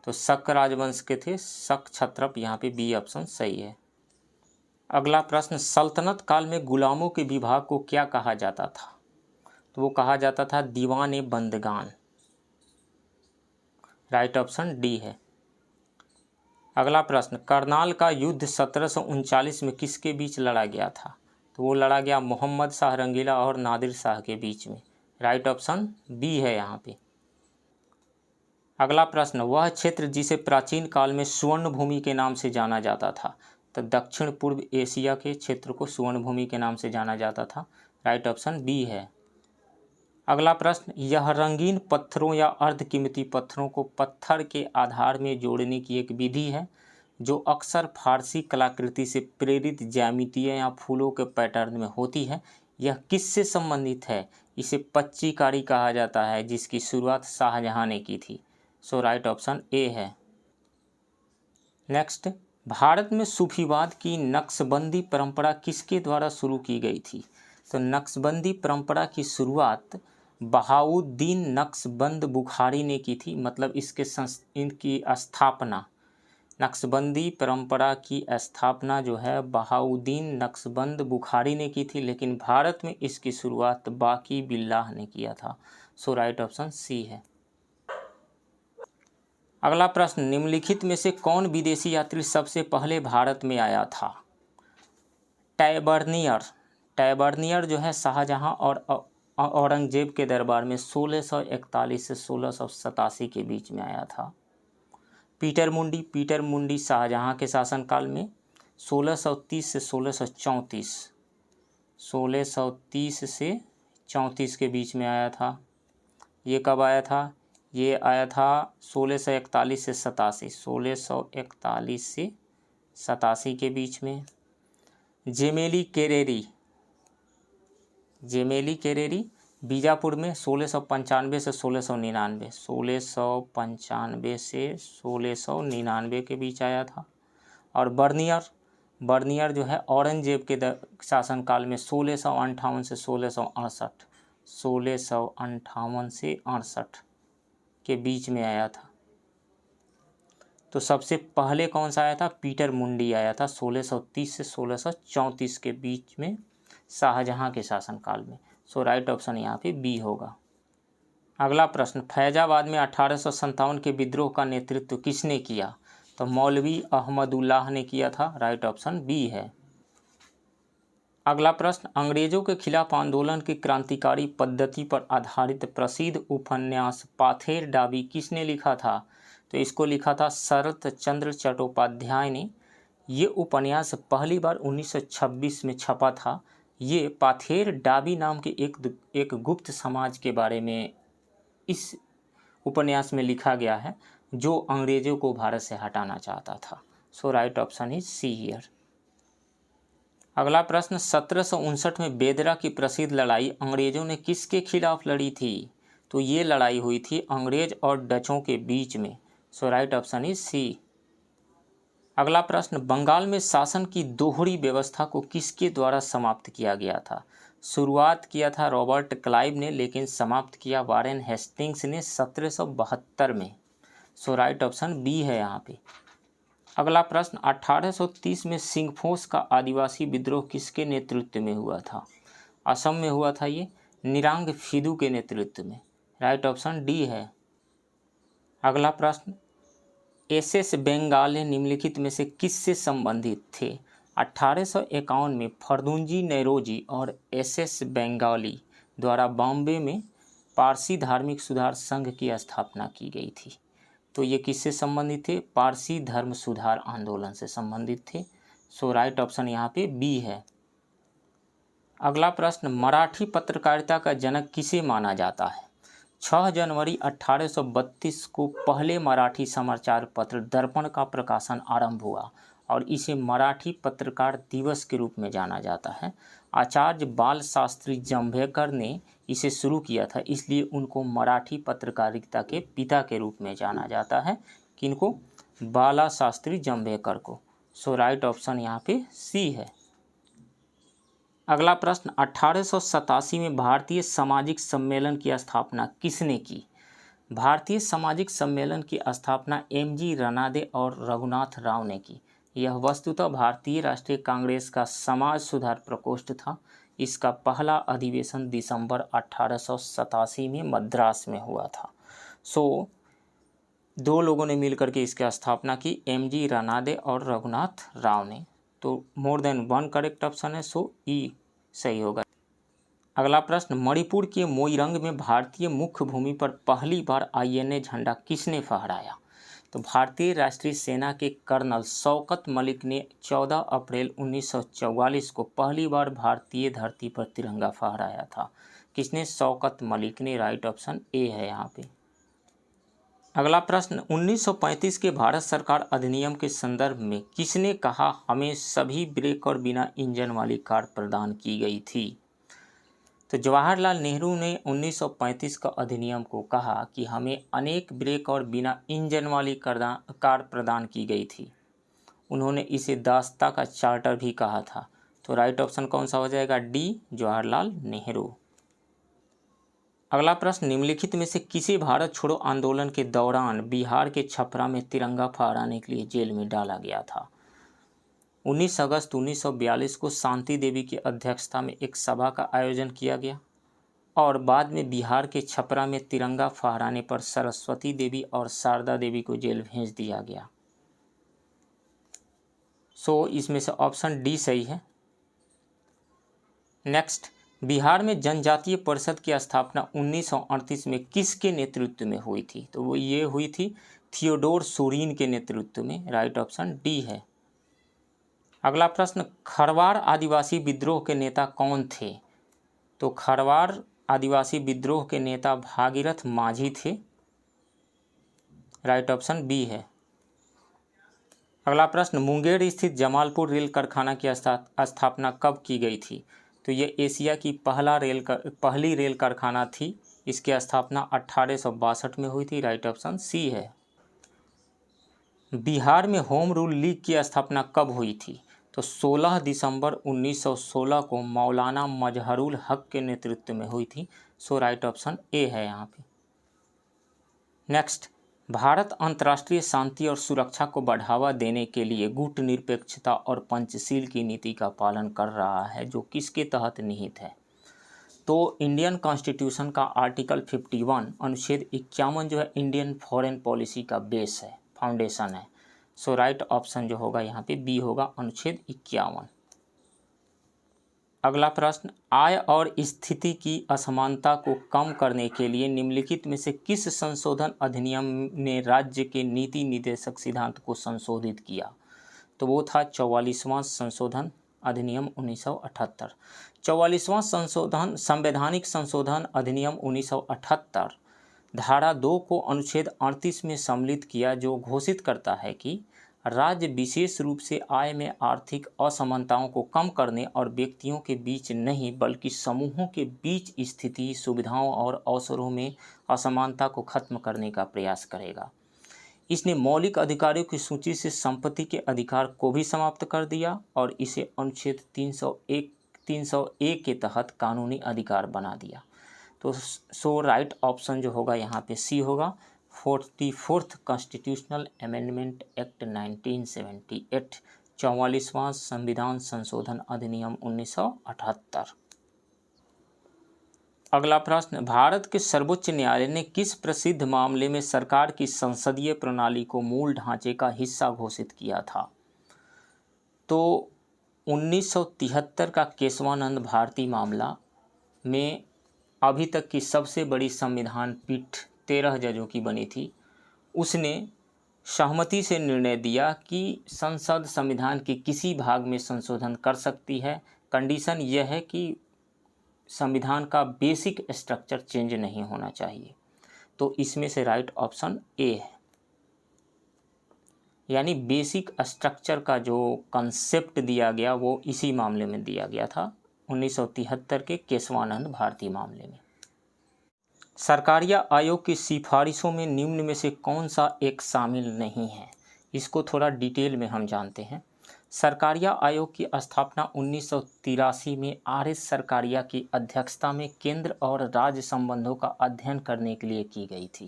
तो शक राजवंश के थे, शक क्षत्रप। यहाँ पे बी ऑप्शन सही है। अगला प्रश्न, सल्तनत काल में गुलामों के विभाग को क्या कहा जाता था? तो वो कहा जाता था दीवान बंदगान। राइट ऑप्शन डी है। अगला प्रश्न, करनाल का युद्ध 1739 में किसके बीच लड़ा गया था? तो वो लड़ा गया मोहम्मद शाह रंगीला और नादिर शाह के बीच में। राइट ऑप्शन बी है यहाँ पे। अगला प्रश्न, वह क्षेत्र जिसे प्राचीन काल में स्वर्ण भूमि के नाम से जाना जाता था? तो दक्षिण पूर्व एशिया के क्षेत्र को स्वर्ण भूमि के नाम से जाना जाता था। राइट ऑप्शन बी है। अगला प्रश्न, यह रंगीन पत्थरों या अर्धकीमती पत्थरों को पत्थर के आधार में जोड़ने की एक विधि है जो अक्सर फारसी कलाकृति से प्रेरित ज्यामितीय या फूलों के पैटर्न में होती है। यह किससे संबंधित है? इसे पच्चीकारी कहा जाता है, जिसकी शुरुआत शाहजहां ने की थी। सो राइट ऑप्शन ए है। नेक्स्ट, भारत में सूफीवाद की नक्शबंदी परंपरा किसके द्वारा शुरू की गई थी? तो नक्शबंदी परंपरा की शुरुआत बहाउद्दीन नक्शबंद बुखारी ने की थी। मतलब इनकी स्थापना, नक्शबंदी परंपरा की स्थापना जो है बहाउद्दीन नक्शबंद बुखारी ने की थी, लेकिन भारत में इसकी शुरुआत बाकी बिल्लाह ने किया था। सो राइट ऑप्शन सी है। अगला प्रश्न, निम्नलिखित में से कौन विदेशी यात्री सबसे पहले भारत में आया था? टैबर्नियर। टैबर्नियर जो है शाहजहां और औरंगजेब के दरबार में 1641 से 1687 के बीच में आया था। पीटर मुंडी शाहजहां के शासनकाल में 1630 से 1634, 1630 से 34 के बीच में आया था। ये कब आया था? ये आया था 1641 से 87, 1641 से 87 के बीच में। जेमेली केरेरी बीजापुर में 1695 से 1699, 1695 से 1699 के बीच आया था। और बर्नियर जो है औरंगजेब के शासनकाल में 1658 से 1668, 1658 से 68 के बीच में आया था। तो सबसे पहले कौन सा आया था? पीटर मुंडी आया था 1630 से 1634 के बीच में शाहजहां के शासनकाल में। सो राइट ऑप्शन यहाँ पे बी होगा। अगला प्रश्न, फैजाबाद में 1857 के विद्रोह का नेतृत्व किसने किया? तो मौलवी अहमदुल्लाह ने किया था। राइट ऑप्शन बी है। अगला प्रश्न, अंग्रेजों के खिलाफ आंदोलन की क्रांतिकारी पद्धति पर आधारित प्रसिद्ध उपन्यास पाथेर डाबी किसने लिखा था? तो इसको लिखा था शरत चंद्र चट्टोपाध्याय ने। ये उपन्यास पहली बार 1926 में छपा था। ये पाथेर डाबी नाम के एक गुप्त समाज के बारे में इस उपन्यास में लिखा गया है, जो अंग्रेजों को भारत से हटाना चाहता था। So right option is C here. अगला प्रश्न, 1759 में बेदरा की प्रसिद्ध लड़ाई अंग्रेजों ने किसके खिलाफ लड़ी थी? तो ये लड़ाई हुई थी अंग्रेज और डचों के बीच में। सो राइट ऑप्शन इज सी। अगला प्रश्न, बंगाल में शासन की दोहरी व्यवस्था को किसके द्वारा समाप्त किया गया था? शुरुआत किया था रॉबर्ट क्लाइव ने, लेकिन समाप्त किया वारेन हेस्टिंग्स ने 1772 में। सो राइट ऑप्शन बी है यहाँ पे। अगला प्रश्न, 1830 में सिंगफोस का आदिवासी विद्रोह किसके नेतृत्व में हुआ था? असम में हुआ था ये, निरांग फिदू के नेतृत्व में। राइट ऑप्शन डी है। अगला प्रश्न, एसएस बंगाल निम्नलिखित में से किससे संबंधित थे? 1851 में फर्दुंजी नैरोजी और एसएस बंगाली द्वारा बॉम्बे में पारसी धार्मिक सुधार संघ की स्थापना की गई थी। तो ये किससे संबंधित थे? पारसी धर्म सुधार आंदोलन से संबंधित थे। सो राइट ऑप्शन यहाँ पे बी है। अगला प्रश्न, मराठी पत्रकारिता का जनक किसे माना जाता है? 6 जनवरी 1832 को पहले मराठी समाचार पत्र दर्पण का प्रकाशन आरंभ हुआ और इसे मराठी पत्रकार दिवस के रूप में जाना जाता है। आचार्य बाल शास्त्री जांभेकर ने इसे शुरू किया था, इसलिए उनको मराठी पत्रकारिता के पिता के रूप में जाना जाता है। किनको? बाला शास्त्री जांभेकर को। सो राइट ऑप्शन यहाँ पे सी है। अगला प्रश्न, 1887 में भारतीय सामाजिक सम्मेलन की स्थापना किसने की? भारतीय सामाजिक सम्मेलन की स्थापना एमजी रनादे और रघुनाथ राव ने की। यह वस्तुतः भारतीय राष्ट्रीय कांग्रेस का समाज सुधार प्रकोष्ठ था। इसका पहला अधिवेशन दिसंबर 1887 में मद्रास में हुआ था। सो 2 लोगों ने मिलकर के इसकी स्थापना की, एमजी रनादे और रघुनाथ राव ने। तो मोर देन 1 करेक्ट ऑप्शन है, सो ई सही होगा। अगला प्रश्न, मणिपुर के मोइरंग में भारतीय मुख्य भूमि पर पहली बार आईएनए झंडा किसने फहराया? तो भारतीय राष्ट्रीय सेना के कर्नल शौकत मलिक ने 14 अप्रैल 1944 को पहली बार भारतीय धरती पर तिरंगा फहराया था। किसने? शौकत मलिक ने। राइट ऑप्शन ए है यहाँ पे। अगला प्रश्न, 1935 के भारत सरकार अधिनियम के संदर्भ में किसने कहा हमें सभी ब्रेक और बिना इंजन वाली कार प्रदान की गई थी? तो जवाहरलाल नेहरू ने 1935 का अधिनियम को कहा कि हमें अनेक ब्रेक और बिना इंजन वाली कार प्रदान की गई थी। उन्होंने इसे दास्ता का चार्टर भी कहा था। तो राइट ऑप्शन कौन सा हो जाएगा? डी, जवाहरलाल नेहरू। अगला प्रश्न, निम्नलिखित में से किसे भारत छोड़ो आंदोलन के दौरान बिहार के छपरा में तिरंगा फहराने के लिए जेल में डाला गया था? 19 अगस्त 1942 को शांति देवी की अध्यक्षता में एक सभा का आयोजन किया गया और बाद में बिहार के छपरा में तिरंगा फहराने पर सरस्वती देवी और शारदा देवी को जेल भेज दिया गया। सो इसमें से ऑप्शन डी सही है। नेक्स्ट, बिहार में जनजातीय परिषद की स्थापना 1938 में किसके नेतृत्व में हुई थी? तो वो ये हुई थी थियोडोर सोरेन के नेतृत्व में। राइट ऑप्शन डी है। अगला प्रश्न, खरवार आदिवासी विद्रोह के नेता कौन थे? तो खरवार आदिवासी विद्रोह के नेता भागीरथ माझी थे। राइट ऑप्शन बी है। अगला प्रश्न, मुंगेर स्थित जमालपुर रेल कारखाना की स्थापना कब की गई थी? तो ये एशिया की पहली रेल कारखाना थी। इसकी स्थापना 1862 में हुई थी। राइट ऑप्शन सी है। बिहार में होम रूल लीग की स्थापना कब हुई थी? तो 16 दिसंबर 1916 को मौलाना मजहरुल हक के नेतृत्व में हुई थी। सो राइट ऑप्शन ए है यहाँ पे। नेक्स्ट, भारत अंतर्राष्ट्रीय शांति और सुरक्षा को बढ़ावा देने के लिए गुटनिरपेक्षता और पंचशील की नीति का पालन कर रहा है, जो किसके तहत निहित है? तो इंडियन कॉन्स्टिट्यूशन का आर्टिकल 51 अनुच्छेद 51 जो है इंडियन फॉरेन पॉलिसी का बेस है, फाउंडेशन है। सो राइट ऑप्शन जो होगा यहाँ पे बी होगा, अनुच्छेद 51। अगला प्रश्न, आय और स्थिति की असमानता को कम करने के लिए निम्नलिखित में से किस संशोधन अधिनियम ने राज्य के नीति निर्देशक सिद्धांत को संशोधित किया? तो वो था 44वां संशोधन अधिनियम 1978। 44वां संशोधन संवैधानिक संशोधन अधिनियम 1978 धारा 2 को अनुच्छेद 38 में सम्मिलित किया, जो घोषित करता है कि राज्य विशेष रूप से आय में आर्थिक असमानताओं को कम करने और व्यक्तियों के बीच नहीं बल्कि समूहों के बीच स्थिति, सुविधाओं और अवसरों में असमानता को खत्म करने का प्रयास करेगा। इसने मौलिक अधिकारों की सूची से संपत्ति के अधिकार को भी समाप्त कर दिया और इसे अनुच्छेद 301 के तहत कानूनी अधिकार बना दिया। तो राइट ऑप्शन जो होगा यहाँ पे सी होगा। 44th कॉन्स्टिट्यूशनल अमेंडमेंट एक्ट 1978, 44वां संविधान संशोधन अधिनियम 1978। अगला प्रश्न, भारत के सर्वोच्च न्यायालय ने किस प्रसिद्ध मामले में सरकार की संसदीय प्रणाली को मूल ढांचे का हिस्सा घोषित किया था? तो 1973 का केशवानंद भारती मामला में अभी तक की सबसे बड़ी संविधान पीठ 13 जजों की बनी थी। उसने सहमति से निर्णय दिया कि संसद संविधान के किसी भाग में संशोधन कर सकती है। कंडीशन यह है कि संविधान का बेसिक स्ट्रक्चर चेंज नहीं होना चाहिए। तो इसमें से राइट ऑप्शन ए है, यानी बेसिक स्ट्रक्चर का जो कंसेप्ट दिया गया वो इसी मामले में दिया गया था, 1973 के केशवानंद भारती मामले में। सरकारिया आयोग की सिफारिशों में निम्न में से कौन सा एक शामिल नहीं है? इसको थोड़ा डिटेल में हम जानते हैं। सरकारिया आयोग की स्थापना 1983 में आर.एस. सरकारिया की अध्यक्षता में केंद्र और राज्य संबंधों का अध्ययन करने के लिए की गई थी।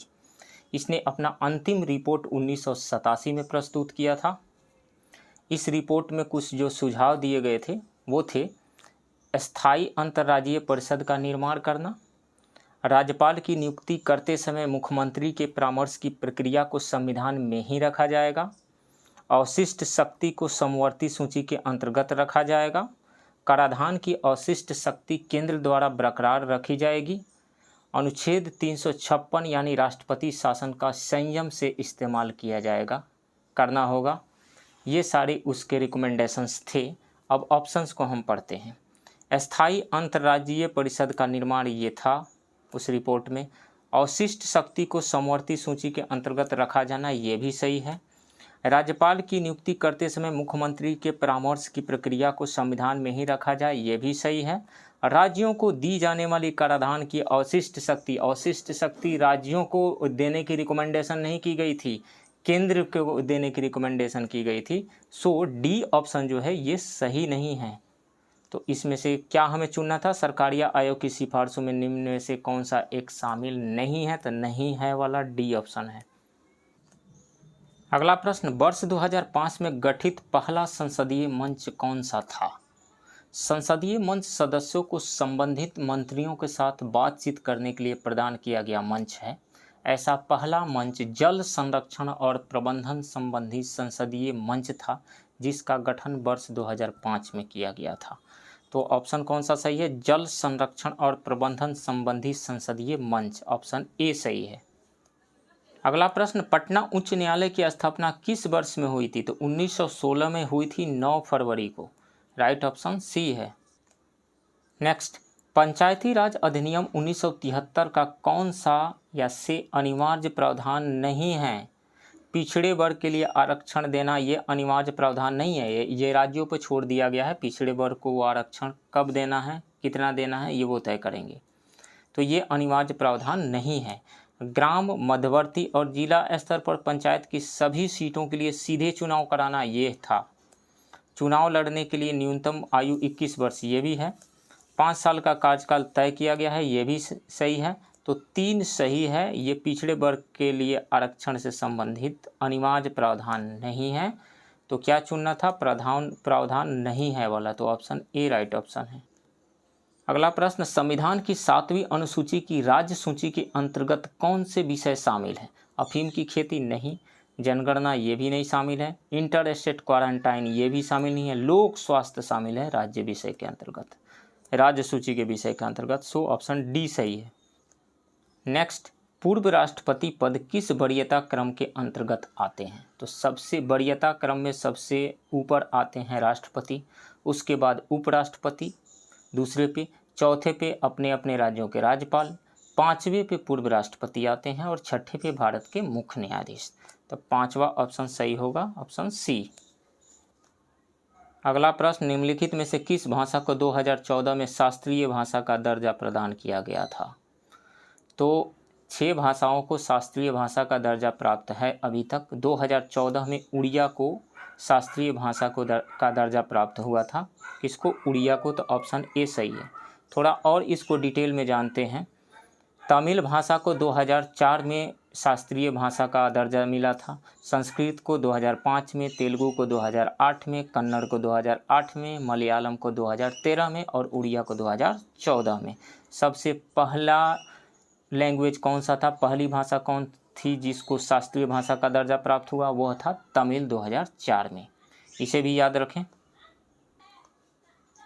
इसने अपना अंतिम रिपोर्ट 1987 में प्रस्तुत किया था। इस रिपोर्ट में कुछ जो सुझाव दिए गए थे वो थे: स्थायी अंतर्राज्यीय परिषद का निर्माण करना, राज्यपाल की नियुक्ति करते समय मुख्यमंत्री के परामर्श की प्रक्रिया को संविधान में ही रखा जाएगा, अवशिष्ट शक्ति को समवर्ती सूची के अंतर्गत रखा जाएगा, कराधान की अवशिष्ट शक्ति केंद्र द्वारा बरकरार रखी जाएगी, अनुच्छेद 356 यानी राष्ट्रपति शासन का संयम से इस्तेमाल किया जाएगा, करना होगा। ये सारे उसके रिकमेंडेशंस थे। अब ऑप्शंस को हम पढ़ते हैं। स्थायी अंतर्राज्यीय परिषद का निर्माण ये था उस रिपोर्ट में। अवशिष्ट शक्ति को समवर्ती सूची के अंतर्गत रखा जाना, ये भी सही है। राज्यपाल की नियुक्ति करते समय मुख्यमंत्री के परामर्श की प्रक्रिया को संविधान में ही रखा जाए, ये भी सही है। राज्यों को दी जाने वाली कराधान की अवशिष्ट शक्ति राज्यों को देने की रिकमेंडेशन नहीं की गई थी, केंद्र को देने की रिकमेंडेशन की गई थी। सो डी ऑप्शन जो है ये सही नहीं है। तो इसमें से क्या हमें चुनना था? सरकारिया आयोग की सिफारिशों में निम्न में से कौन सा एक शामिल नहीं है? तो नहीं है वाला डी ऑप्शन है। अगला प्रश्न, वर्ष 2005 में गठित पहला संसदीय मंच कौन सा था? संसदीय मंच सदस्यों को संबंधित मंत्रियों के साथ बातचीत करने के लिए प्रदान किया गया मंच है। ऐसा पहला मंच जल संरक्षण और प्रबंधन संबंधी संसदीय मंच था, जिसका गठन वर्ष 2005 में किया गया था। तो ऑप्शन कौन सा सही है? जल संरक्षण और प्रबंधन संबंधी संसदीय मंच, ऑप्शन ए सही है। अगला प्रश्न, पटना उच्च न्यायालय की स्थापना किस वर्ष में हुई थी? तो 1916 में हुई थी, 9 फरवरी को। राइट ऑप्शन सी है। नेक्स्ट, पंचायती राज अधिनियम 1973 का कौन सा या से अनिवार्य प्रावधान नहीं है? पिछड़े वर्ग के लिए आरक्षण देना ये अनिवार्य प्रावधान नहीं है, ये राज्यों पर छोड़ दिया गया है। पिछड़े वर्ग को वो आरक्षण कब देना है, कितना देना है, ये वो तय करेंगे। तो ये अनिवार्य प्रावधान नहीं है। ग्राम, मध्यवर्ती और जिला स्तर पर पंचायत की सभी सीटों के लिए सीधे चुनाव कराना ये था। चुनाव लड़ने के लिए न्यूनतम आयु 21 वर्ष ये भी है। 5 साल का कार्यकाल तय किया गया है, ये भी सही है। तो 3 सही है। ये पिछड़े वर्ग के लिए आरक्षण से संबंधित अनिवार्य प्रावधान नहीं है। तो क्या चुनना था? प्रावधान नहीं है वाला, तो ऑप्शन ए राइट ऑप्शन है। अगला प्रश्न, संविधान की 7वीं अनुसूची की राज्य सूची के अंतर्गत कौन से विषय शामिल हैं? अफीम की खेती नहीं, जनगणना ये भी नहीं शामिल है, इंटर स्टेट क्वारंटाइन ये भी शामिल नहीं है, लोक स्वास्थ्य शामिल है राज्य विषय के अंतर्गत। राज्य सूची के विषय के अंतर्गत। सो ऑप्शन डी सही है। नेक्स्ट, पूर्व राष्ट्रपति पद किस वरीयता क्रम के अंतर्गत आते हैं? तो सबसे वरीयता क्रम में सबसे ऊपर आते हैं राष्ट्रपति, उसके बाद उपराष्ट्रपति दूसरे पे, चौथे पे अपने अपने राज्यों के राज्यपाल, पांचवें पे पूर्व राष्ट्रपति आते हैं और छठे पे भारत के मुख्य न्यायाधीश। तो पांचवा ऑप्शन सही होगा, ऑप्शन सी। अगला प्रश्न, निम्नलिखित में से किस भाषा को 2014 में शास्त्रीय भाषा का दर्जा प्रदान किया गया था? तो 6 भाषाओं को शास्त्रीय भाषा का दर्जा प्राप्त है अभी तक। 2014 में उड़िया को शास्त्रीय भाषा का दर्जा प्राप्त हुआ था। किसको? उड़िया को। तो ऑप्शन ए सही है। थोड़ा और इसको डिटेल में जानते हैं। तमिल भाषा को 2004 में शास्त्रीय भाषा का दर्जा मिला था, संस्कृत को 2005 में, तेलुगु को 2008 में, कन्नड़ को 2008 में, मलयालम को 2013 में और उड़िया को 2014 में। सबसे पहला लैंग्वेज कौन सा था, पहली भाषा कौन थी जिसको शास्त्रीय भाषा का दर्जा प्राप्त हुआ? वह था तमिल 2004 में। इसे भी याद रखें।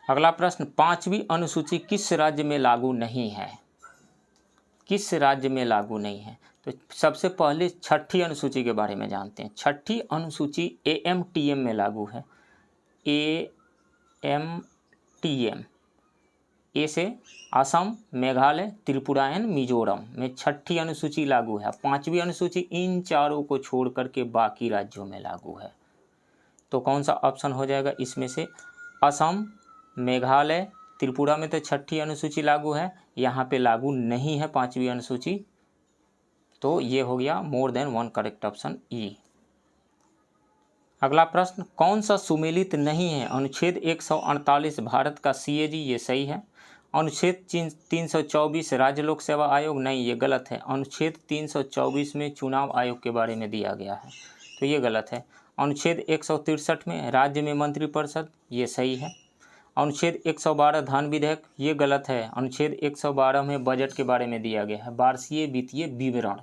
अगला प्रश्न, 5वीं अनुसूची किस राज्य में लागू नहीं है? किस राज्य में लागू नहीं है? तो सबसे पहले छठी अनुसूची के बारे में जानते हैं। छठी अनुसूची AMTM में लागू है। AMTM, ए से असम, मेघालय, त्रिपुरा एंड मिजोरम में छठी अनुसूची लागू है। 5वीं अनुसूची इन चारों को छोड़ करके बाकी राज्यों में लागू है। तो कौन सा ऑप्शन हो जाएगा इसमें से? असम, मेघालय, त्रिपुरा में तो छठी अनुसूची लागू है, यहाँ पे लागू नहीं है 5वीं अनुसूची। तो ये हो गया more than one correct, option E. अगला प्रश्न, कौन सा सुमेलित नहीं है? अनुच्छेद 148 भारत का CAG, ये सही है। अनुच्छेद 324 राज्य लोक सेवा आयोग, नहीं ये गलत है। अनुच्छेद 324 में चुनाव आयोग के बारे में दिया गया है, तो ये गलत है। अनुच्छेद 163 में राज्य में मंत्रिपरिषद, ये सही है। अनुच्छेद 112 धन विधेयक, ये गलत है। अनुच्छेद 112 में बजट के बारे में दिया गया है, वार्षिक वित्तीय विवरण।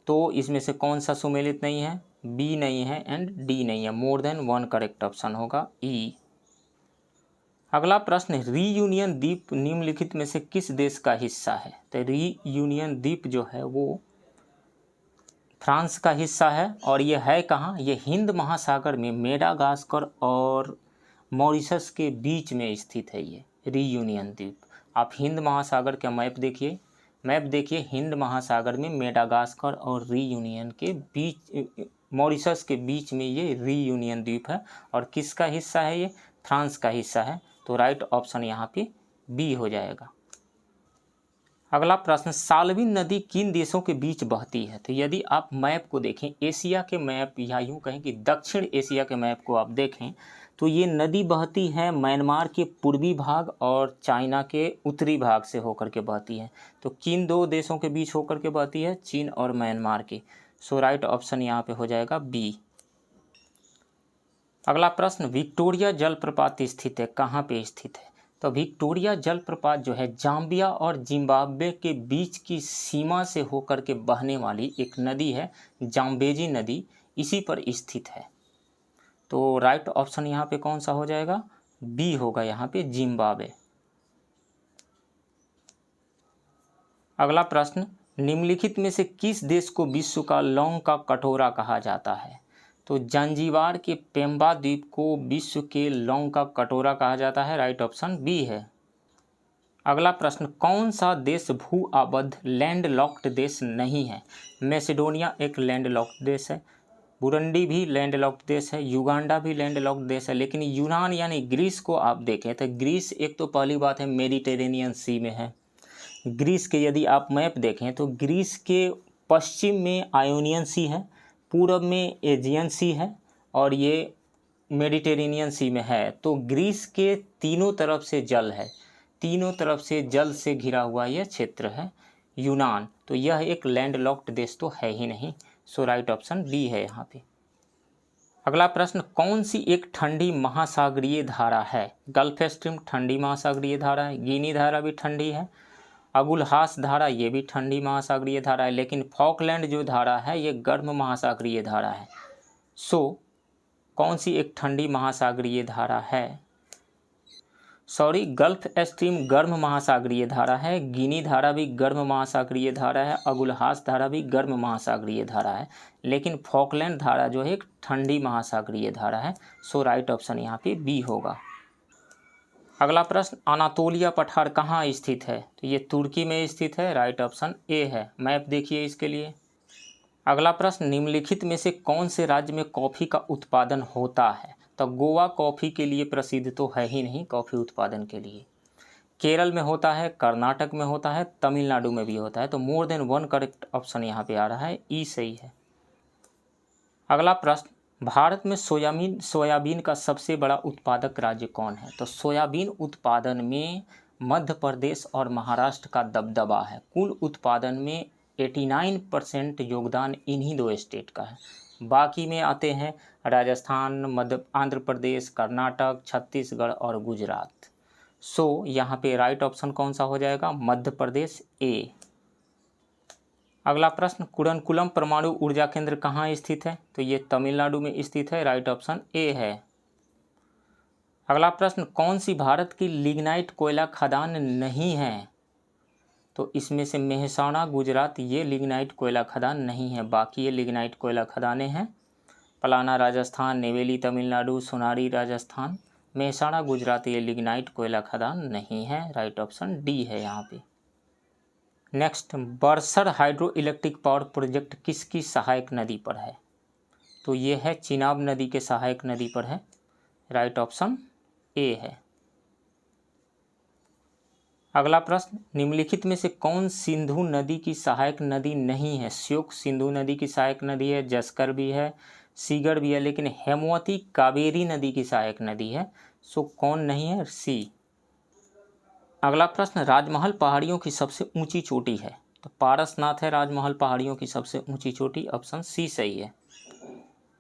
तो इसमें से कौन सा सुमेलित नहीं है? बी नहीं है एंड डी नहीं है। More than one correct option होगा ई। अगला प्रश्न, रीयूनियन द्वीप निम्नलिखित में से किस देश का हिस्सा है? तो रीयूनियन द्वीप जो है वो फ्रांस का हिस्सा है। और ये है कहाँ? ये हिंद महासागर में मेडागास्कर और मॉरिशस के बीच में स्थित है ये रीयूनियन द्वीप। आप हिंद महासागर का मैप देखिए, हिंद महासागर में मेडागास्कर और रीयूनियन के बीच, मॉरिशस के बीच में ये रीयूनियन द्वीप है। और किसका हिस्सा है ये? फ्रांस का हिस्सा है। तो राइट ऑप्शन यहाँ पे बी हो जाएगा। अगला प्रश्न, साल्विन नदी किन देशों के बीच बहती है? तो यदि आप मैप को देखें, एशिया के मैप या यूँ कहें कि दक्षिण एशिया के मैप को आप देखें तो ये नदी बहती है म्यांमार के पूर्वी भाग और चाइना के उत्तरी भाग से होकर के बहती है। तो किन 2 देशों के बीच होकर के बहती है? चीन और म्यांमार के। सो राइट ऑप्शन यहाँ पे हो जाएगा बी। अगला प्रश्न, विक्टोरिया जलप्रपात स्थित है, कहाँ पे स्थित है? तो विक्टोरिया जलप्रपात जो है जाम्बिया और जिम्बाब्वे के बीच की सीमा से होकर के बहने वाली एक नदी है, जाम्बेजी नदी, इसी पर स्थित है। तो राइट ऑप्शन यहाँ पे कौन सा हो जाएगा? बी होगा यहाँ पे, जिम्बाब्वे। अगला प्रश्न, निम्नलिखित में से किस देश को विश्व का लौंग का कटोरा कहा जाता है? तो जंजीबार के पेम्बा द्वीप को विश्व के लौंग का कटोरा कहा जाता है। राइट ऑप्शन बी है। अगला प्रश्न, कौन सा देश भू आबद्ध लैंडलॉक्ड देश नहीं है? मैसेडोनिया एक लैंडलॉक्ड देश है, बुरुंडी भी लैंडलॉक्ड देश है, युगांडा भी लैंडलॉक्ड देश है। लेकिन यूनान यानी ग्रीस को आप देखें तो ग्रीस एक तो पहली बात है मेडिटेरेनियन सी में है। ग्रीस के यदि आप मैप देखें तो ग्रीस के पश्चिम में आयोनियन सी है, पूर्व में एजियन सी है और ये मेडिटेरेनियन सी में है। तो ग्रीस के तीनों तरफ से जल है, तीनों तरफ से जल से घिरा हुआ यह क्षेत्र है यूनान। तो यह एक लैंडलॉक्ड देश तो है ही नहीं। सो राइट ऑप्शन बी है यहाँ पे। अगला प्रश्न, कौन सी एक ठंडी महासागरीय धारा है? गल्फ स्ट्रीम ठंडी महासागरीय धारा है, गिनी धारा भी ठंडी है, अगुलहास धारा ये भी ठंडी महासागरीय धारा है, लेकिन फॉकलैंड जो धारा है ये गर्म महासागरीय धारा है। सो कौन सी एक ठंडी महासागरीय धारा है? सॉरी, गल्फ स्ट्रीम गर्म महासागरीय धारा है, गिनी धारा भी गर्म महासागरीय धारा है, अगुलहास धारा भी गर्म महासागरीय धारा है, लेकिन फॉकलैंड धारा जो है एक ठंडी महासागरीय धारा है। सो राइट ऑप्शन यहाँ पे बी होगा। अगला प्रश्न, अनातोलिया पठार कहाँ स्थित है? तो ये तुर्की में स्थित है, राइट ऑप्शन ए है। मैप देखिए इसके लिए। अगला प्रश्न, निम्नलिखित में से कौन से राज्य में कॉफ़ी का उत्पादन होता है? तो गोवा कॉफ़ी के लिए प्रसिद्ध तो है ही नहीं कॉफ़ी उत्पादन के लिए। केरल में होता है, कर्नाटक में होता है, तमिलनाडु में भी होता है। तो more than one correct option यहाँ पे आ रहा है, ई सही है। अगला प्रश्न, भारत में सोयाबीन का सबसे बड़ा उत्पादक राज्य कौन है? तो सोयाबीन उत्पादन में मध्य प्रदेश और महाराष्ट्र का दबदबा है। कुल उत्पादन में 89% योगदान इन्हीं दो स्टेट का है। बाकी में आते हैं राजस्थान, आंध्र प्रदेश, कर्नाटक, छत्तीसगढ़ और गुजरात। सो यहाँ पे राइट ऑप्शन कौन सा हो जाएगा? मध्य प्रदेश, ए। अगला प्रश्न, कुडनकुलम परमाणु ऊर्जा केंद्र कहाँ स्थित है? तो ये तमिलनाडु में स्थित है, राइट ऑप्शन ए है। अगला प्रश्न, कौन सी भारत की लिग्नाइट कोयला खदान नहीं है? तो इसमें से मेहसाणा गुजरात ये लिग्नाइट कोयला खदान नहीं है, बाकी ये लिग्नाइट कोयला खदानें हैं। पलाना राजस्थान, नेवेली तमिलनाडु, सोनारी राजस्थान, मेहसाणा गुजरात ये लिग्नाइट कोयला खदान नहीं है, राइट ऑप्शन डी है यहाँ पे। Next, Bursar hydroelectric power project किसकी सहायक नदी पर है? तो ये है चिनाब नदी के सहायक नदी पर है, राइट ऑप्शन ए है। अगला प्रश्न, निम्नलिखित में से कौन सिंधु नदी की सहायक नदी नहीं है? श्योक सिंधु नदी की सहायक नदी है, जस्कर भी है, सीगर भी है, लेकिन हेमवती कावेरी नदी की सहायक नदी है। सो कौन नहीं है? सी। अगला प्रश्न, राजमहल पहाड़ियों की सबसे ऊंची चोटी है? तो पारसनाथ है राजमहल पहाड़ियों की सबसे ऊंची चोटी, ऑप्शन सी सही है।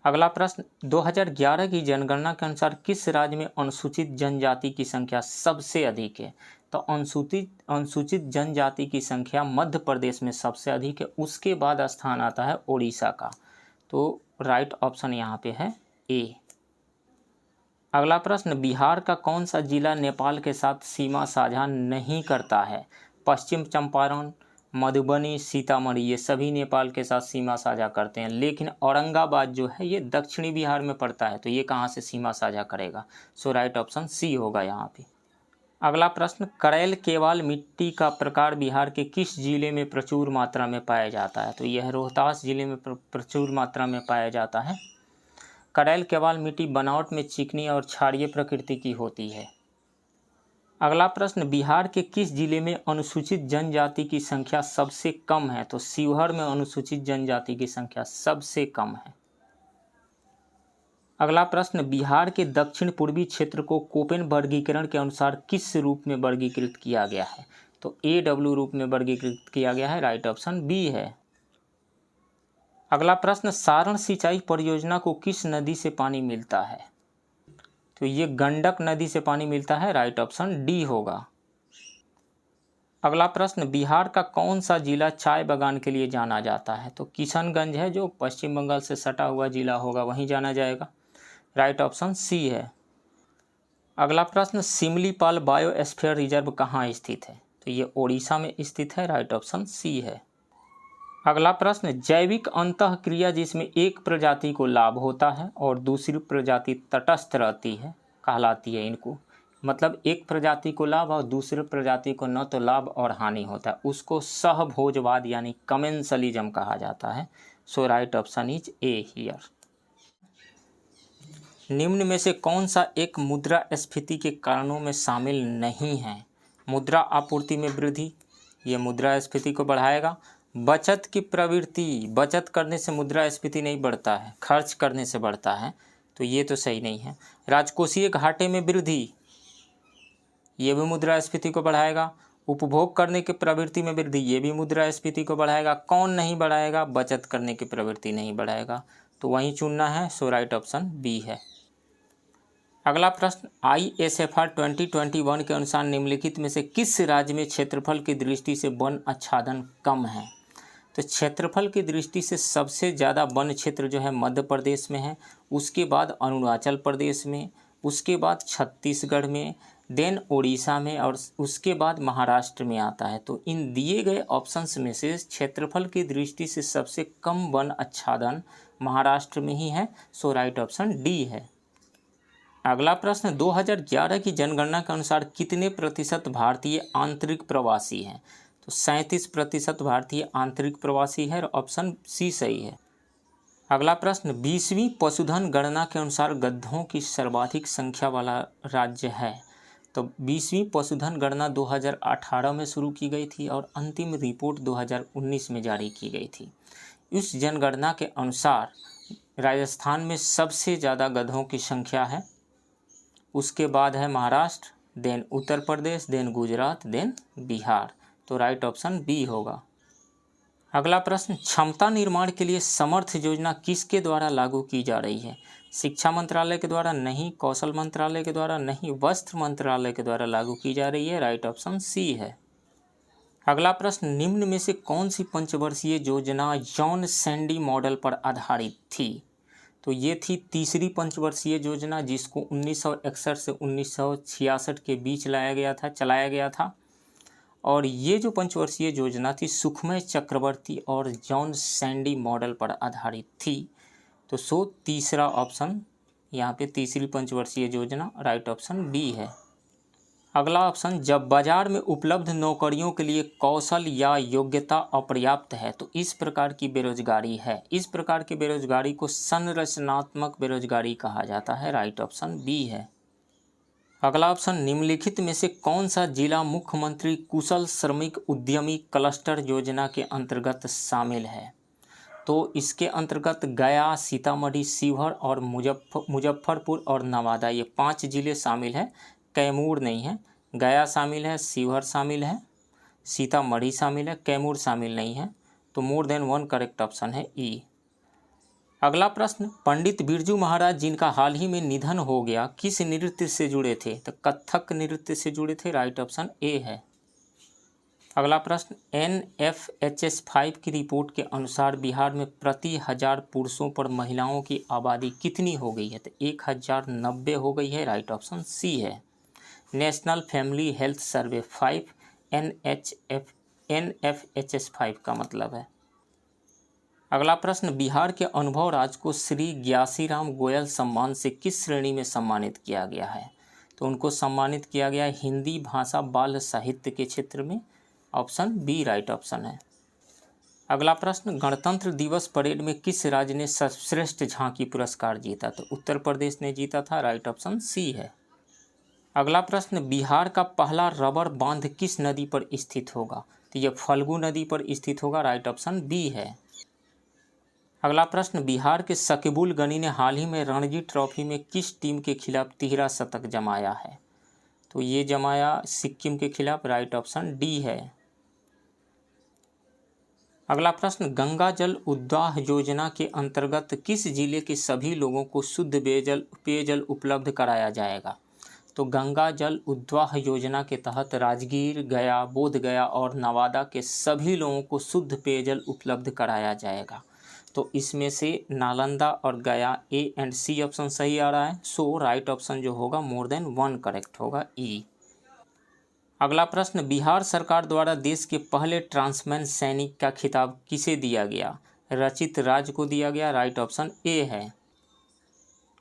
अगला प्रश्न, 2011 की जनगणना के अनुसार किस राज्य में अनुसूचित जनजाति की संख्या सबसे अधिक है? तो अनुसूचित जनजाति की संख्या मध्य प्रदेश में सबसे अधिक है, उसके बाद स्थान आता है ओडिशा का। तो राइट ऑप्शन यहाँ पे है ए। अगला प्रश्न, बिहार का कौन सा जिला नेपाल के साथ सीमा साझा नहीं करता है? पश्चिम चंपारण, मधुबनी, सीतामढ़ी ये सभी नेपाल के साथ सीमा साझा करते हैं, लेकिन औरंगाबाद जो है ये दक्षिणी बिहार में पड़ता है, तो ये कहाँ से सीमा साझा करेगा? सो राइट ऑप्शन सी होगा यहाँ पे। अगला प्रश्न, करैल केवाल मिट्टी का प्रकार बिहार के किस जिले में प्रचुर मात्रा में पाया जाता है? तो यह रोहतास जिले में प्रचुर मात्रा में पाया जाता है। करैल केवाल मिट्टी बनावट में चिकनी और क्षारीय प्रकृति की होती है। अगला प्रश्न, बिहार के किस जिले में अनुसूचित जनजाति की संख्या सबसे कम है? तो शिवहर में अनुसूचित जनजाति की संख्या सबसे कम है। अगला प्रश्न, बिहार के दक्षिण पूर्वी क्षेत्र को कोपेन वर्गीकरण के अनुसार किस रूप में वर्गीकृत किया गया है? तो AW रूप में वर्गीकृत किया गया है, राइट ऑप्शन बी है। अगला प्रश्न, सारण सिंचाई परियोजना को किस नदी से पानी मिलता है? तो ये गंडक नदी से पानी मिलता है, राइट ऑप्शन डी होगा। अगला प्रश्न, बिहार का कौन सा जिला चाय बागान के लिए जाना जाता है? तो किशनगंज है जो पश्चिम बंगाल से सटा हुआ जिला होगा, वहीं जाना जाएगा, राइट ऑप्शन सी है। अगला प्रश्न, सिमलीपाल बायोस्फीयर रिजर्व कहाँ स्थित है? तो ये ओडिशा में स्थित है, राइट ऑप्शन सी है। अगला प्रश्न, जैविक अंतःक्रिया जिसमें एक प्रजाति को लाभ होता है और दूसरी प्रजाति तटस्थ रहती है कहलाती है इनको, मतलब एक प्रजाति को लाभ और दूसरे प्रजाति को न तो लाभ और हानि होता है, उसको सहभोजवाद यानी कमेंसलिज्म कहा जाता है। So right option is A here. निम्न में से कौन सा एक मुद्रास्फीति के कारणों में शामिल नहीं है? मुद्रा आपूर्ति में वृद्धि, ये मुद्रास्फीति को बढ़ाएगा। बचत की प्रवृत्ति, बचत करने से मुद्रास्फीति नहीं बढ़ता है, खर्च करने से बढ़ता है, तो ये तो सही नहीं है। राजकोषीय घाटे में वृद्धि, ये भी मुद्रास्फीति को बढ़ाएगा। उपभोग करने की प्रवृत्ति में वृद्धि, ये भी मुद्रास्फीति को बढ़ाएगा। कौन नहीं बढ़ाएगा? बचत करने की प्रवृत्ति नहीं बढ़ाएगा, तो वहीं चुनना है। सो राइट ऑप्शन बी है। अगला प्रश्न, ISFR 2021 के अनुसार निम्नलिखित में से किस राज्य में क्षेत्रफल की दृष्टि से वन आच्छादन कम है? तो क्षेत्रफल की दृष्टि से सबसे ज़्यादा वन क्षेत्र जो है मध्य प्रदेश में है, उसके बाद अरुणाचल प्रदेश में, उसके बाद छत्तीसगढ़ में, देन उड़ीसा में और उसके बाद महाराष्ट्र में आता है। तो इन दिए गए ऑप्शंस में से क्षेत्रफल की दृष्टि से सबसे कम वन आच्छादन महाराष्ट्र में ही है। सो राइट ऑप्शन डी है। अगला प्रश्न, 2011 की जनगणना के अनुसार कितने प्रतिशत भारतीय आंतरिक प्रवासी हैं? तो 37% भारतीय आंतरिक प्रवासी है और ऑप्शन सी सही है। अगला प्रश्न, 20वीं पशुधन गणना के अनुसार गधों की सर्वाधिक संख्या वाला राज्य है? तो 20वीं पशुधन गणना 2018 में शुरू की गई थी और अंतिम रिपोर्ट 2019 में जारी की गई थी। इस जनगणना के अनुसार राजस्थान में सबसे ज़्यादा गधों की संख्या है, उसके बाद है Maharashtra, then Uttar Pradesh, then Gujarat, then Bihar. तो राइट ऑप्शन बी होगा। अगला प्रश्न, क्षमता निर्माण के लिए समर्थ योजना किसके द्वारा लागू की जा रही है? शिक्षा मंत्रालय के द्वारा नहीं, कौशल मंत्रालय के द्वारा नहीं, वस्त्र मंत्रालय के द्वारा लागू की जा रही है। राइट ऑप्शन सी है। अगला प्रश्न, निम्न में से कौन सी पंचवर्षीय योजना जॉन सैंडी मॉडल पर आधारित थी? तो ये थी तीसरी पंचवर्षीय योजना, जिसको 1961 से 1966 के बीच चलाया गया था। और ये जो पंचवर्षीय योजना थी सुखमय चक्रवर्ती और जॉन सैंडी मॉडल पर आधारित थी। तो सो तीसरा ऑप्शन यहाँ पे तीसरी पंचवर्षीय योजना राइट ऑप्शन बी है। अगला ऑप्शन, जब बाजार में उपलब्ध नौकरियों के लिए कौशल या योग्यता अपर्याप्त है तो इस प्रकार की बेरोजगारी है। इस प्रकार की बेरोजगारी को संरचनात्मक बेरोजगारी कहा जाता है। राइट ऑप्शन बी है। अगला ऑप्शन, निम्नलिखित में से कौन सा जिला मुख्यमंत्री कुशल श्रमिक उद्यमी क्लस्टर योजना के अंतर्गत शामिल है? तो इसके अंतर्गत गया, सीतामढ़ी, शिवहर और मुजफ्फरपुर और नवादा, ये 5 जिले शामिल हैं। कैमूर नहीं है। गया शामिल है, शिवहर शामिल है, सीतामढ़ी शामिल है, कैमूर शामिल नहीं है। तो more than one correct option है ई। अगला प्रश्न, पंडित बिरजू महाराज जिनका हाल ही में निधन हो गया किस नृत्य से जुड़े थे? तो कथक नृत्य से जुड़े थे। राइट ऑप्शन ए है। अगला प्रश्न, NFHS5 की रिपोर्ट के अनुसार बिहार में प्रति 1000 पुरुषों पर महिलाओं की आबादी कितनी हो गई है? तो 1090 हो गई है। राइट ऑप्शन सी है। National family health survey 5 NFHS5 का मतलब है। अगला प्रश्न, बिहार के अनुभव राज को श्री ग्यासीराम गोयल सम्मान से किस श्रेणी में सम्मानित किया गया है? तो उनको सम्मानित किया गया है हिंदी भाषा बाल साहित्य के क्षेत्र में। ऑप्शन बी राइट ऑप्शन है। अगला प्रश्न, गणतंत्र दिवस परेड में किस राज्य ने सर्वश्रेष्ठ झांकी पुरस्कार जीता? तो उत्तर प्रदेश ने जीता था। राइट ऑप्शन सी है। अगला प्रश्न, बिहार का पहला रबर बांध किस नदी पर स्थित होगा? तो यह फल्गु नदी पर स्थित होगा। राइट ऑप्शन बी है। अगला प्रश्न, बिहार के शकीबुल गनी ने हाल ही में रणजी ट्रॉफी में किस टीम के खिलाफ 13 शतक जमाया है? तो ये जमाया सिक्किम के खिलाफ। राइट ऑप्शन डी है। अगला प्रश्न, गंगा जल उद्वाह योजना के अंतर्गत किस जिले के सभी लोगों को शुद्ध पेयजल उपलब्ध कराया जाएगा? तो गंगा जल उद्वाह योजना के तहत राजगीर, गया, बोधगया और नवादा के सभी लोगों को शुद्ध पेयजल उपलब्ध कराया जाएगा। तो इसमें से नालंदा और गया ए एंड सी ऑप्शन सही आ रहा है। सो राइट ऑप्शन जो होगा मोर देन वन करेक्ट होगा ई। अगला प्रश्न, बिहार सरकार द्वारा देश के पहले ट्रांसमैन सैनिक का खिताब किसे दिया गया? रचित राज को दिया गया। राइट ऑप्शन ए है।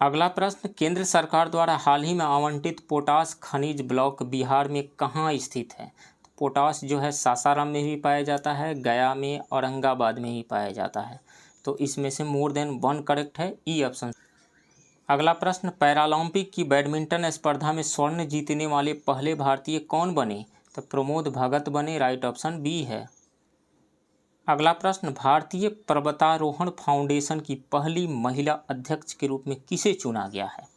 अगला प्रश्न, केंद्र सरकार द्वारा हाल ही में आवंटित पोटास खनिज ब्लॉक बिहार में कहाँ स्थित है? पोटास जो है सासाराम में भी पाया जाता है, गया में, औरंगाबाद में ही पाया जाता है। तो इसमें से मोर देन वन करेक्ट है, ई ऑप्शन। अगला प्रश्न, पैरालंपिक की बैडमिंटन स्पर्धा में स्वर्ण जीतने वाले पहले भारतीय कौन बने? तो प्रमोद भगत बने। राइट ऑप्शन बी है। अगला प्रश्न, भारतीय पर्वतारोहण फाउंडेशन की पहली महिला अध्यक्ष के रूप में किसे चुना गया है?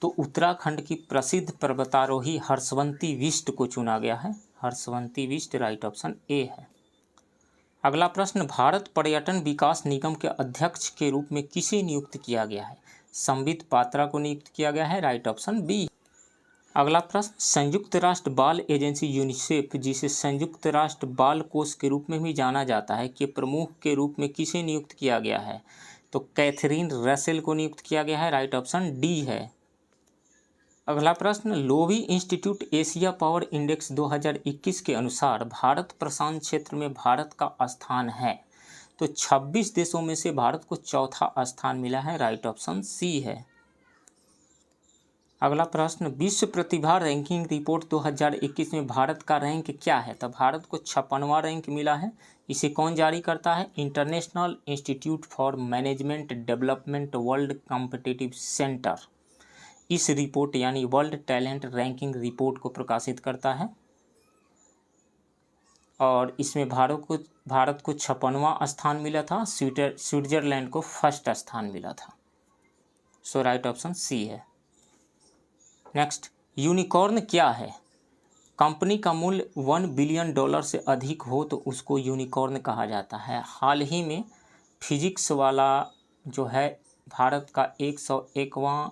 तो उत्तराखंड की प्रसिद्ध पर्वतारोही हर्षवंती बिष्ट को चुना गया है। Harshwanti Bisht right option A है। अगला प्रश्न, भारत पर्यटन विकास निगम के अध्यक्ष के रूप में किसे नियुक्त किया गया है? संबित पात्रा को नियुक्त किया गया है। Right option B. अगला प्रश्न, संयुक्त राष्ट्र बाल एजेंसी यूनिसेफ, जिसे संयुक्त राष्ट्र बाल कोष के रूप में भी जाना जाता है, के प्रमुख के रूप में किसे नियुक्त किया गया है? तो कैथरीन रसेल को नियुक्त किया गया है। राइट ऑप्शन डी है। अगला प्रश्न, Loewi institute Asia power index 2021 के अनुसार भारत प्रशांत क्षेत्र में भारत का स्थान है। तो 26 देशों में से भारत को चौथा स्थान मिला है, राइट ऑप्शन सी है। अगला प्रश्न, विश्व प्रतिभा रैंकिंग रिपोर्ट 2021 में भारत का रैंक क्या है? तो भारत को 56वां रैंक मिला है। इसे कौन जारी करता है? International institute for management development world competitive centre इस रिपोर्ट यानी वर्ल्ड टैलेंट रैंकिंग रिपोर्ट को प्रकाशित करता है और इसमें भारत को 56वां स्थान मिला था। स्विट्जरलैंड को फर्स्ट स्थान मिला था। सो राइट ऑप्शन सी है। नेक्स्ट, यूनिकॉर्न क्या है? कंपनी का मूल्य $1 बिलियन से अधिक हो तो उसको यूनिकॉर्न कहा जाता है। हाल ही में फिजिक्स वाला जो है भारत का 101वां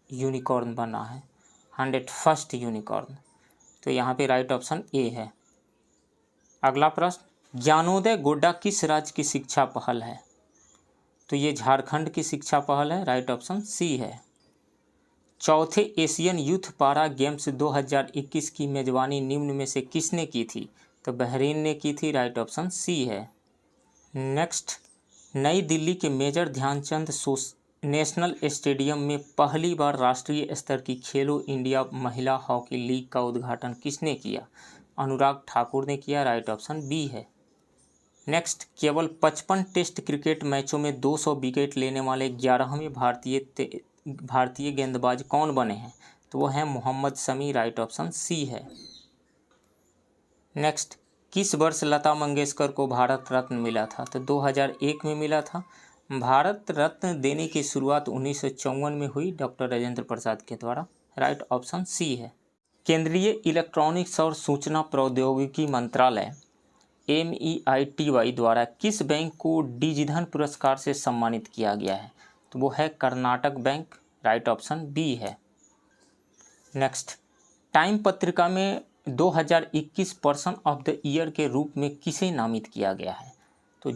यूनिकॉर्न बना है, 101st यूनिकॉर्न। तो यहाँ पे राइट ऑप्शन ए है। अगला प्रश्न, ज्ञानोदय गोड्डा किस राज्य की शिक्षा पहल है? तो ये झारखंड की शिक्षा पहल है, राइट ऑप्शन सी है। चौथे एशियन यूथ पारा गेम्स 2021 की मेजबानी निम्न में से किसने की थी? तो बहरीन ने की थी, राइट ऑप्शन सी है। नेक्स्ट, नई दिल्ली के मेजर ध्यानचंद नेशनल स्टेडियम में पहली बार राष्ट्रीय स्तर की खेलो इंडिया महिला हॉकी लीग का उद्घाटन किसने किया? अनुराग ठाकुर ने किया, राइट ऑप्शन बी है। नेक्स्ट, केवल 55 टेस्ट क्रिकेट मैचों में 200 विकेट लेने वाले 11वें भारतीय गेंदबाज कौन बने हैं? तो वो हैं Mohammed Shami, right option C है। नेक्स्ट, किस वर्ष लता मंगेशकर को भारत रत्न मिला था? तो 2001 में मिला था। भारत रत्न देने की शुरुआत 1954 में हुई डॉक्टर राजेंद्र प्रसाद के द्वारा, राइट ऑप्शन सी है। केंद्रीय इलेक्ट्रॉनिक्स और सूचना प्रौद्योगिकी मंत्रालय MEITY द्वारा किस बैंक को डिजिधन पुरस्कार से सम्मानित किया गया है? तो वो है Karnataka Bank, right option B है। नेक्स्ट, टाइम पत्रिका में 2021 पर्सन ऑफ द ईयर के रूप में किसे नामित किया गया है? तो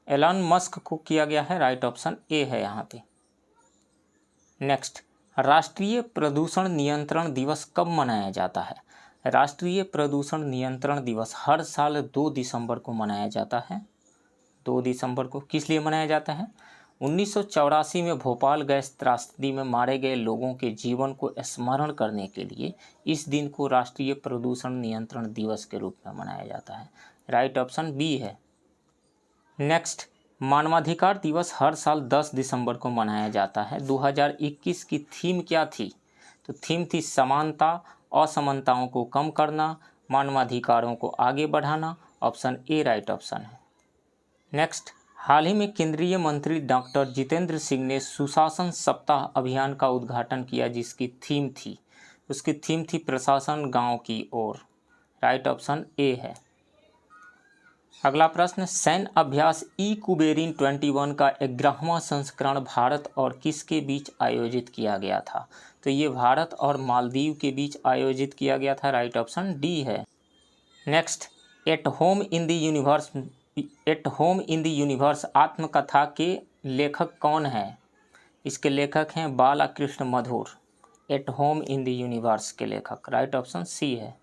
एलन मस्क को किया गया है, राइट ऑप्शन ए है यहाँ पे। नेक्स्ट, राष्ट्रीय प्रदूषण नियंत्रण दिवस कब मनाया जाता है? राष्ट्रीय प्रदूषण नियंत्रण दिवस हर साल 2 दिसंबर को मनाया जाता है। 2 दिसंबर को किस लिए मनाया जाता है? 1984 में भोपाल गैस त्रासदी में मारे गए लोगों के जीवन को स्मरण करने के लिए इस दिन को राष्ट्रीय प्रदूषण नियंत्रण दिवस के रूप में मनाया जाता है, राइट ऑप्शन बी है। नेक्स्ट, मानवाधिकार दिवस हर साल 10 दिसंबर को मनाया जाता है। 2021 की थीम क्या थी? तो थीम थी समानता, असमानताओं को कम करना, मानवाधिकारों को आगे बढ़ाना, ऑप्शन ए राइट ऑप्शन है। नेक्स्ट, हाल ही में केंद्रीय मंत्री डॉक्टर जितेंद्र सिंह ने सुशासन सप्ताह अभियान का उद्घाटन किया जिसकी थीम थी, उसकी थीम थी प्रशासन गांव की ओर, राइट ऑप्शन ए है। अगला प्रश्न, सैन्य अभ्यास कुबेरिन 21 का 11वां संस्करण भारत और किसके बीच आयोजित किया गया था? तो ये भारत और मालदीव के बीच आयोजित किया गया था, राइट ऑप्शन डी है। Next, at home in the universe आत्मकथा के लेखक कौन है? इसके लेखक हैं Balkrishna Madhur, at home in the universe के लेखक, राइट ऑप्शन सी है।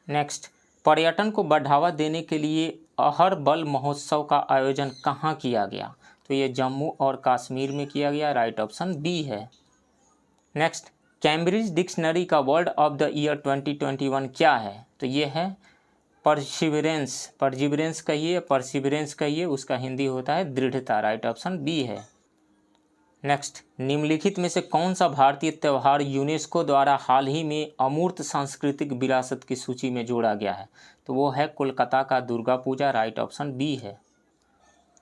नेक्स्ट, पर्यटन को बढ़ावा देने के लिए अहरबल महोत्सव का आयोजन कहाँ किया गया? तो ये जम्मू और कश्मीर में किया गया, राइट ऑप्शन बी है। नेक्स्ट, कैम्ब्रिज डिक्शनरी का वर्ड ऑफ द ईयर 2021 क्या है? तो ये है परसिवरेंस कहिए, उसका हिंदी होता है दृढ़ता, राइट ऑप्शन बी है। नेक्स्ट, निम्नलिखित में से कौन सा भारतीय त्यौहार यूनेस्को द्वारा हाल ही में अमूर्त सांस्कृतिक विरासत की सूची में जोड़ा गया है? तो वो है कोलकाता का Durga Puja, right option B है।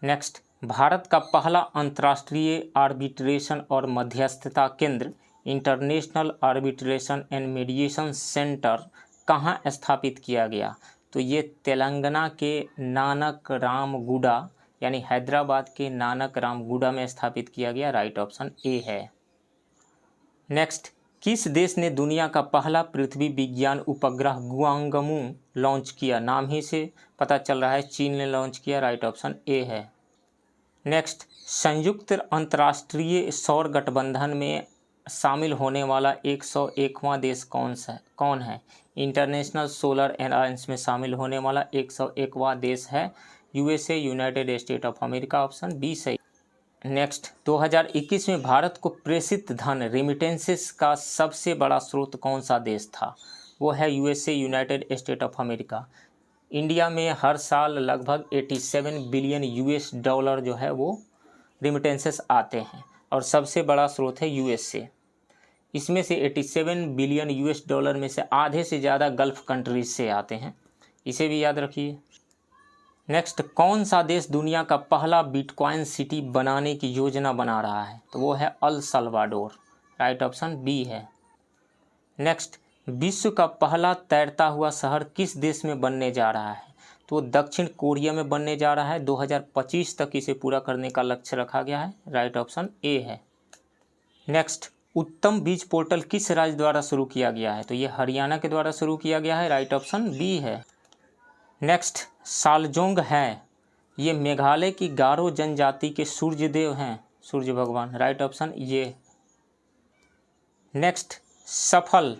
नेक्स्ट, भारत का पहला अंतर्राष्ट्रीय आर्बिट्रेशन और मध्यस्थता केंद्र international arbitration and mediation centre कहाँ स्थापित किया गया? तो ये तेलंगाना के नानक रामगुडा यानी हैदराबाद के नानक रामगुडा में स्थापित किया गया, राइट ऑप्शन ए है। नेक्स्ट, किस देश ने दुनिया का पहला पृथ्वी विज्ञान उपग्रह गुआंगमू लॉन्च किया? नाम ही से पता चल रहा है चीन ने लॉन्च किया, राइट ऑप्शन ए है। नेक्स्ट, संयुक्त अंतर्राष्ट्रीय सौर गठबंधन में शामिल होने वाला 101वां देश कौन है? इंटरनेशनल सोलर अलायंस में शामिल होने वाला 101वां देश है USA, United State of America. Option B सही। नेक्स्ट, 2021 में भारत को प्रेषित धन रेमिटेंसेस का सबसे बड़ा स्रोत कौन सा देश था? वो है USA, United State of America. India में हर साल लगभग 87 बिलियन यूएस डॉलर जो है वो रेमिटेंसेस आते हैं और सबसे बड़ा स्रोत है यूएसए। इसमें से 87 बिलियन यूएस डॉलर में से आधे से ज़्यादा गल्फ कंट्रीज से आते हैं, इसे भी याद रखिए। नेक्स्ट, कौन सा देश दुनिया का पहला बिटकॉइन सिटी बनाने की योजना बना रहा है? तो वो है El Salvador. Right option B है। नेक्स्ट, विश्व का पहला तैरता हुआ शहर किस देश में बनने जा रहा है? तो दक्षिण कोरिया में बनने जा रहा है। 2025 तक इसे पूरा करने का लक्ष्य रखा गया है। राइट ऑप्शन ए है। नेक्स्ट, उत्तम बीज पोर्टल किस राज्य द्वारा शुरू किया गया है? तो ये हरियाणा के द्वारा शुरू किया गया है। राइट ऑप्शन बी है। नेक्स्ट, सालजोंग है, ये मेघालय की गारो जनजाति के सूर्य देव हैं, सूर्य भगवान। राइट ऑप्शन ये। नेक्स्ट, सफल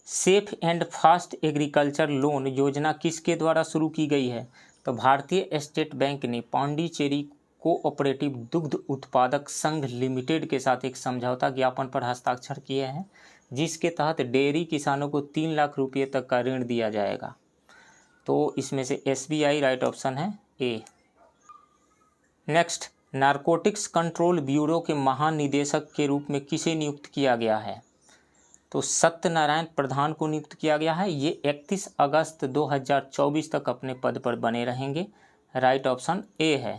safe and fast agriculture loan योजना किसके द्वारा शुरू की गई है? तो भारतीय स्टेट बैंक ने पांडिचेरी कोऑपरेटिव दुग्ध उत्पादक संघ लिमिटेड के साथ एक समझौता ज्ञापन पर हस्ताक्षर किए हैं, जिसके तहत डेयरी किसानों को 3 लाख रुपये तक का ऋण दिया जाएगा। तो इसमें से SBI राइट ऑप्शन है ए। नेक्स्ट, नारकोटिक्स कंट्रोल ब्यूरो के महानिदेशक के रूप में किसे नियुक्त किया गया है? तो सत्यनारायण प्रधान को नियुक्त किया गया है। ये 31 अगस्त 2024 तक अपने पद पर बने रहेंगे। राइट ऑप्शन ए है।